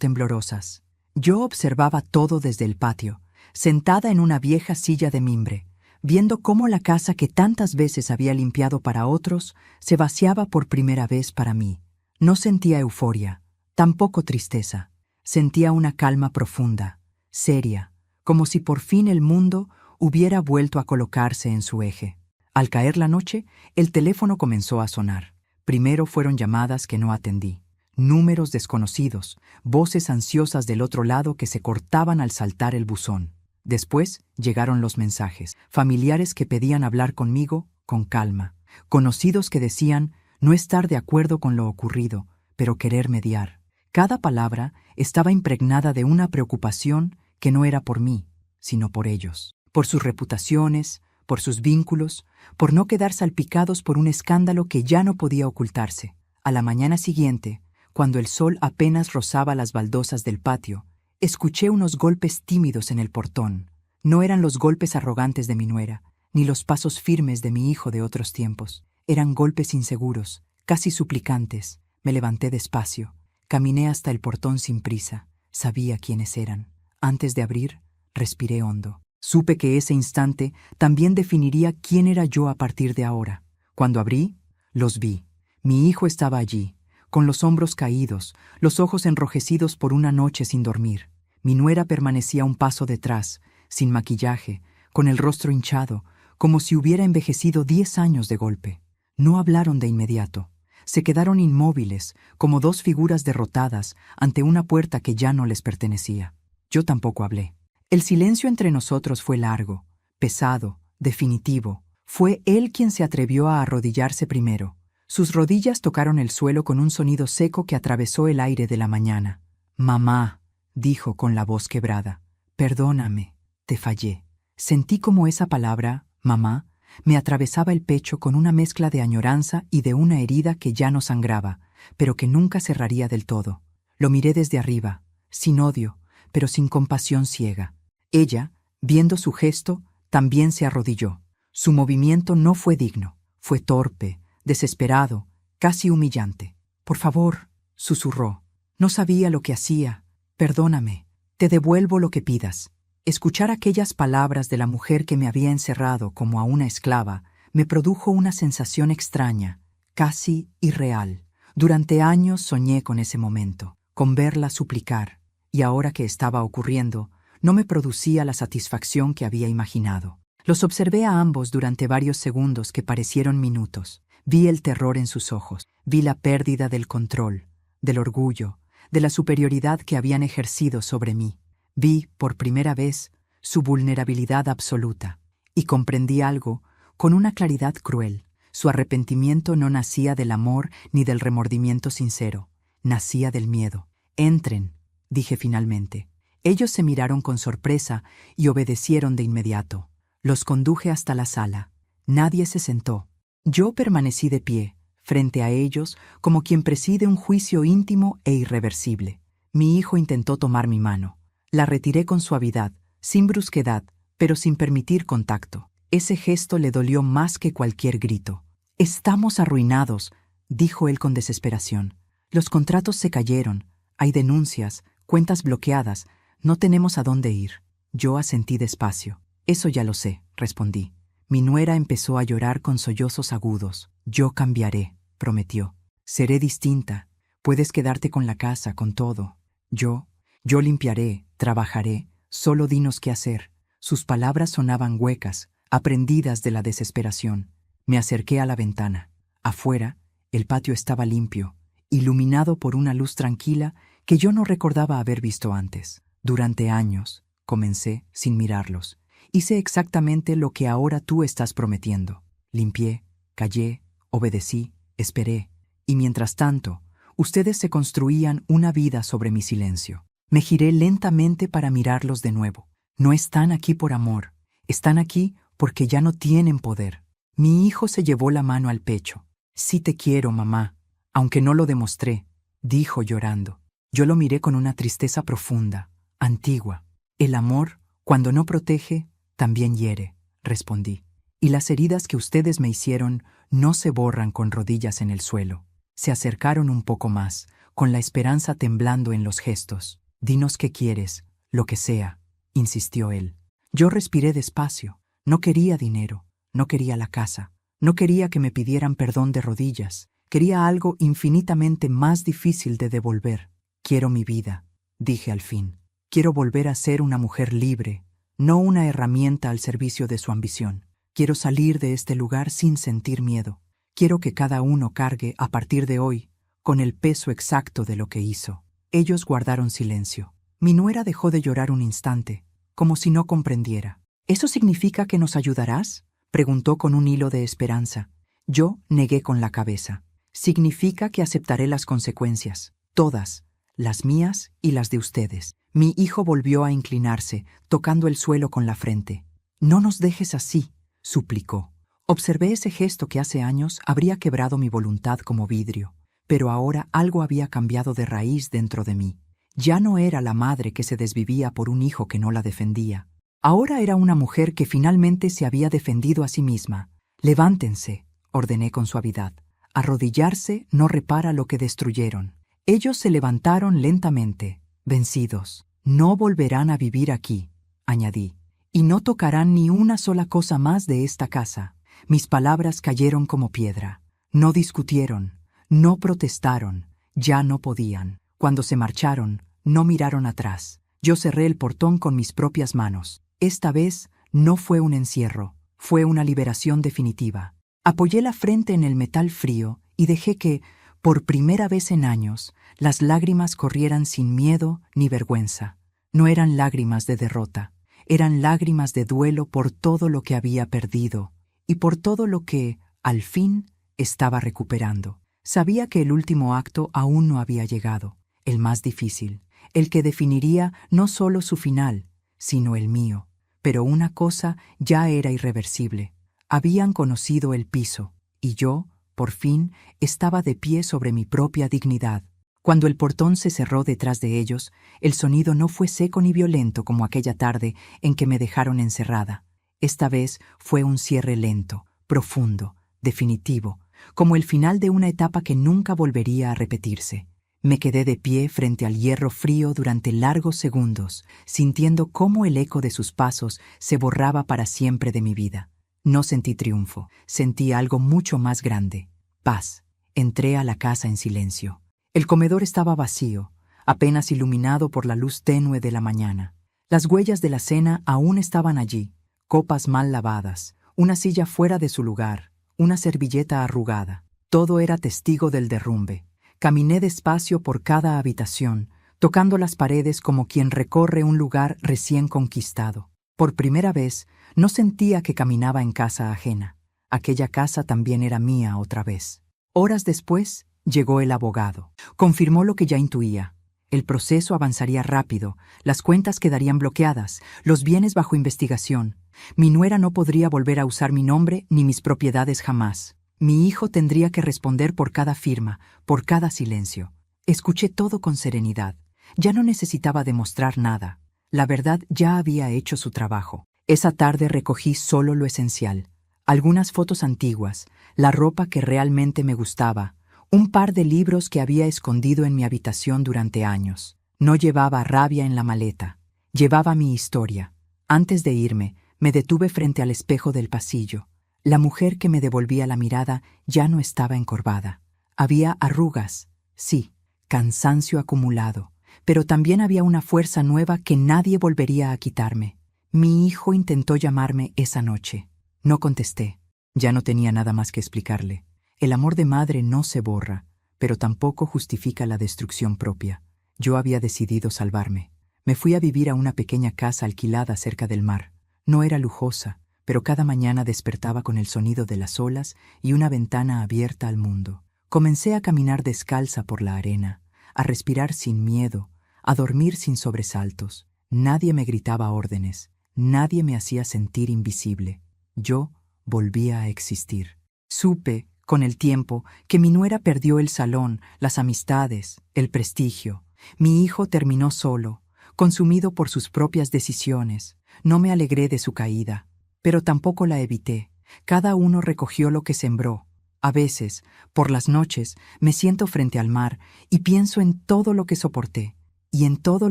temblorosas. Yo observaba todo desde el patio, sentada en una vieja silla de mimbre, viendo cómo la casa que tantas veces había limpiado para otros se vaciaba por primera vez para mí. No sentía euforia, tampoco tristeza. Sentía una calma profunda, seria, como si por fin el mundo hubiera vuelto a colocarse en su eje. Al caer la noche, el teléfono comenzó a sonar. Primero fueron llamadas que no atendí, números desconocidos, voces ansiosas del otro lado que se cortaban al saltar el buzón. Después llegaron los mensajes, familiares que pedían hablar conmigo con calma, conocidos que decían no estar de acuerdo con lo ocurrido, pero querer mediar. Cada palabra estaba impregnada de una preocupación que no era por mí, sino por ellos, por sus reputaciones, por sus vínculos, por no quedar salpicados por un escándalo que ya no podía ocultarse. A la mañana siguiente, cuando el sol apenas rozaba las baldosas del patio, escuché unos golpes tímidos en el portón. No eran los golpes arrogantes de mi nuera, ni los pasos firmes de mi hijo de otros tiempos. Eran golpes inseguros, casi suplicantes. Me levanté despacio. Caminé hasta el portón sin prisa. Sabía quiénes eran. Antes de abrir, respiré hondo. Supe que ese instante también definiría quién era yo a partir de ahora. Cuando abrí, los vi. Mi hijo estaba allí, con los hombros caídos, los ojos enrojecidos por una noche sin dormir. Mi nuera permanecía un paso detrás, sin maquillaje, con el rostro hinchado, como si hubiera envejecido 10 años de golpe. No hablaron de inmediato. Se quedaron inmóviles, como dos figuras derrotadas ante una puerta que ya no les pertenecía. Yo tampoco hablé. El silencio entre nosotros fue largo, pesado, definitivo. Fue él quien se atrevió a arrodillarse primero. Sus rodillas tocaron el suelo con un sonido seco que atravesó el aire de la mañana. «Mamá», dijo con la voz quebrada, «perdóname, te fallé». Sentí como esa palabra, mamá, me atravesaba el pecho con una mezcla de añoranza y de una herida que ya no sangraba, pero que nunca cerraría del todo. Lo miré desde arriba, sin odio, pero sin compasión ciega. Ella, viendo su gesto, también se arrodilló. Su movimiento no fue digno, fue torpe, desesperado, casi humillante. «Por favor», susurró, «no sabía lo que hacía. Perdóname, te devuelvo lo que pidas». Escuchar aquellas palabras de la mujer que me había encerrado como a una esclava me produjo una sensación extraña, casi irreal. Durante años soñé con ese momento, con verla suplicar, y ahora que estaba ocurriendo, no me producía la satisfacción que había imaginado. Los observé a ambos durante varios segundos que parecieron minutos. Vi el terror en sus ojos, vi la pérdida del control, del orgullo, de la superioridad que habían ejercido sobre mí. Vi, por primera vez, su vulnerabilidad absoluta, y comprendí algo con una claridad cruel. Su arrepentimiento no nacía del amor ni del remordimiento sincero, nacía del miedo. «Entren», dije finalmente. Ellos se miraron con sorpresa y obedecieron de inmediato. Los conduje hasta la sala. Nadie se sentó. Yo permanecí de pie, frente a ellos, como quien preside un juicio íntimo e irreversible. Mi hijo intentó tomar mi mano. La retiré con suavidad, sin brusquedad, pero sin permitir contacto. Ese gesto le dolió más que cualquier grito. «Estamos arruinados», dijo él con desesperación. Los contratos se cayeron, hay denuncias, cuentas bloqueadas, no tenemos a dónde ir. Yo asentí despacio. Eso ya lo sé, respondí. Mi nuera empezó a llorar con sollozos agudos. Yo cambiaré, prometió. Seré distinta. Puedes quedarte con la casa, con todo. Yo limpiaré, trabajaré, solo dinos qué hacer. Sus palabras sonaban huecas, aprendidas de la desesperación. Me acerqué a la ventana. Afuera, el patio estaba limpio, iluminado por una luz tranquila que yo no recordaba haber visto antes. Durante años, comencé sin mirarlos. Hice exactamente lo que ahora tú estás prometiendo. Limpié, callé, obedecí, esperé. Y mientras tanto, ustedes se construían una vida sobre mi silencio. Me giré lentamente para mirarlos de nuevo. No están aquí por amor. Están aquí porque ya no tienen poder. Mi hijo se llevó la mano al pecho. Sí te quiero, mamá, aunque no lo demostré, dijo llorando. Yo lo miré con una tristeza profunda, antigua. El amor, cuando no protege, también hiere, respondí. Y las heridas que ustedes me hicieron no se borran con rodillas en el suelo. Se acercaron un poco más, con la esperanza temblando en los gestos. Dinos qué quieres, lo que sea, insistió él. Yo respiré despacio. No quería dinero, no quería la casa, no quería que me pidieran perdón de rodillas. Quería algo infinitamente más difícil de devolver. Quiero mi vida, dije al fin. Quiero volver a ser una mujer libre, no una herramienta al servicio de su ambición. Quiero salir de este lugar sin sentir miedo. Quiero que cada uno cargue, a partir de hoy, con el peso exacto de lo que hizo. Ellos guardaron silencio. Mi nuera dejó de llorar un instante, como si no comprendiera. ¿Eso significa que nos ayudarás?, preguntó con un hilo de esperanza. Yo negué con la cabeza. Significa que aceptaré las consecuencias, todas, las mías y las de ustedes. Mi hijo volvió a inclinarse, tocando el suelo con la frente. No nos dejes así, suplicó. Observé ese gesto que hace años habría quebrado mi voluntad como vidrio, pero ahora algo había cambiado de raíz dentro de mí. Ya no era la madre que se desvivía por un hijo que no la defendía. Ahora era una mujer que finalmente se había defendido a sí misma. Levántense, ordené con suavidad. Arrodillarse no repara lo que destruyeron. Ellos se levantaron lentamente, vencidos. No volverán a vivir aquí, añadí, y no tocarán ni una sola cosa más de esta casa. Mis palabras cayeron como piedra. No discutieron, no protestaron, ya no podían. Cuando se marcharon, no miraron atrás. Yo cerré el portón con mis propias manos. Esta vez no fue un encierro, fue una liberación definitiva. Apoyé la frente en el metal frío y dejé que, por primera vez en años, las lágrimas corrieran sin miedo ni vergüenza. No eran lágrimas de derrota, eran lágrimas de duelo por todo lo que había perdido y por todo lo que, al fin, estaba recuperando. Sabía que el último acto aún no había llegado, el más difícil, el que definiría no solo su final, sino el mío. Pero una cosa ya era irreversible. Habían conocido el piso, y yo, por fin, estaba de pie sobre mi propia dignidad. Cuando el portón se cerró detrás de ellos, el sonido no fue seco ni violento como aquella tarde en que me dejaron encerrada. Esta vez fue un cierre lento, profundo, definitivo, como el final de una etapa que nunca volvería a repetirse. Me quedé de pie frente al hierro frío durante largos segundos, sintiendo cómo el eco de sus pasos se borraba para siempre de mi vida. No sentí triunfo, sentí algo mucho más grande, paz. Entré a la casa en silencio. El comedor estaba vacío, apenas iluminado por la luz tenue de la mañana. Las huellas de la cena aún estaban allí, copas mal lavadas, una silla fuera de su lugar, una servilleta arrugada. Todo era testigo del derrumbe. Caminé despacio por cada habitación, tocando las paredes como quien recorre un lugar recién conquistado. Por primera vez, no sentía que caminaba en casa ajena. Aquella casa también era mía otra vez. Horas después, llegó el abogado. Confirmó lo que ya intuía. El proceso avanzaría rápido, las cuentas quedarían bloqueadas, los bienes bajo investigación. Mi nuera no podría volver a usar mi nombre ni mis propiedades jamás. Mi hijo tendría que responder por cada firma, por cada silencio. Escuché todo con serenidad. Ya no necesitaba demostrar nada. La verdad ya había hecho su trabajo. Esa tarde recogí solo lo esencial. Algunas fotos antiguas, la ropa que realmente me gustaba, Un par de libros que había escondido en mi habitación durante años. No llevaba rabia en la maleta. Llevaba mi historia. Antes de irme, me detuve frente al espejo del pasillo. La mujer que me devolvía la mirada ya no estaba encorvada. Había arrugas, sí, cansancio acumulado, pero también había una fuerza nueva que nadie volvería a quitarme. Mi hijo intentó llamarme esa noche. No contesté. Ya no tenía nada más que explicarle. El amor de madre no se borra, pero tampoco justifica la destrucción propia. Yo había decidido salvarme. Me fui a vivir a una pequeña casa alquilada cerca del mar. No era lujosa, pero cada mañana despertaba con el sonido de las olas y una ventana abierta al mundo. Comencé a caminar descalza por la arena, a respirar sin miedo, a dormir sin sobresaltos. Nadie me gritaba órdenes, nadie me hacía sentir invisible. Yo volvía a existir. Supe, con el tiempo, que mi nuera perdió el salón, las amistades, el prestigio. Mi hijo terminó solo, consumido por sus propias decisiones. No me alegré de su caída, pero tampoco la evité. Cada uno recogió lo que sembró. A veces, por las noches, me siento frente al mar y pienso en todo lo que soporté y en todo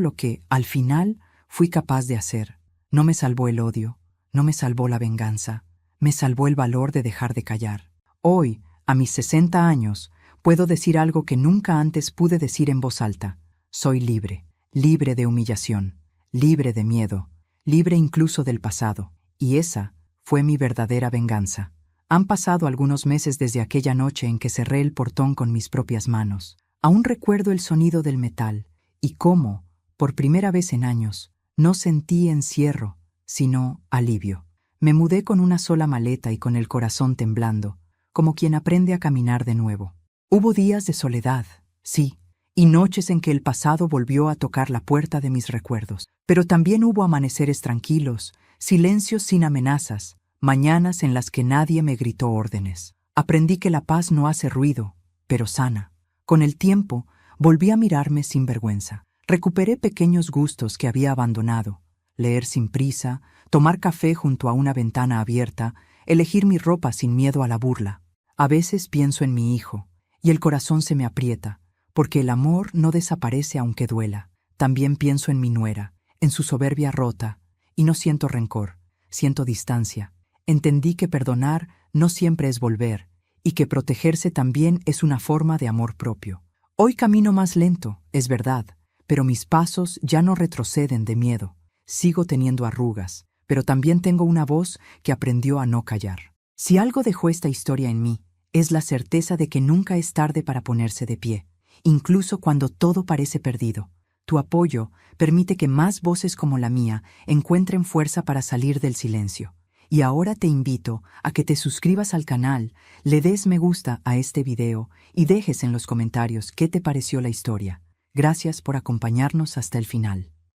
lo que, al final, fui capaz de hacer. No me salvó el odio, no me salvó la venganza, me salvó el valor de dejar de callar. Hoy, a mis 60 años, puedo decir algo que nunca antes pude decir en voz alta. Soy libre, libre de humillación, libre de miedo, libre incluso del pasado. Y esa fue mi verdadera venganza. Han pasado algunos meses desde aquella noche en que cerré el portón con mis propias manos. Aún recuerdo el sonido del metal y cómo, por primera vez en años, no sentí encierro, sino alivio. Me mudé con una sola maleta y con el corazón temblando, como quien aprende a caminar de nuevo. Hubo días de soledad, sí, y noches en que el pasado volvió a tocar la puerta de mis recuerdos. Pero también hubo amaneceres tranquilos, silencios sin amenazas, mañanas en las que nadie me gritó órdenes. Aprendí que la paz no hace ruido, pero sana. Con el tiempo, volví a mirarme sin vergüenza. Recuperé pequeños gustos que había abandonado: leer sin prisa, tomar café junto a una ventana abierta, elegir mi ropa sin miedo a la burla. A veces pienso en mi hijo, y el corazón se me aprieta, porque el amor no desaparece aunque duela. También pienso en mi nuera, en su soberbia rota, y no siento rencor, siento distancia. Entendí que perdonar no siempre es volver, y que protegerse también es una forma de amor propio. Hoy camino más lento, es verdad, pero mis pasos ya no retroceden de miedo. Sigo teniendo arrugas, pero también tengo una voz que aprendió a no callar. Si algo dejó esta historia en mí, es la certeza de que nunca es tarde para ponerse de pie, incluso cuando todo parece perdido. Tu apoyo permite que más voces como la mía encuentren fuerza para salir del silencio. Y ahora te invito a que te suscribas al canal, le des me gusta a este video y dejes en los comentarios qué te pareció la historia. Gracias por acompañarnos hasta el final.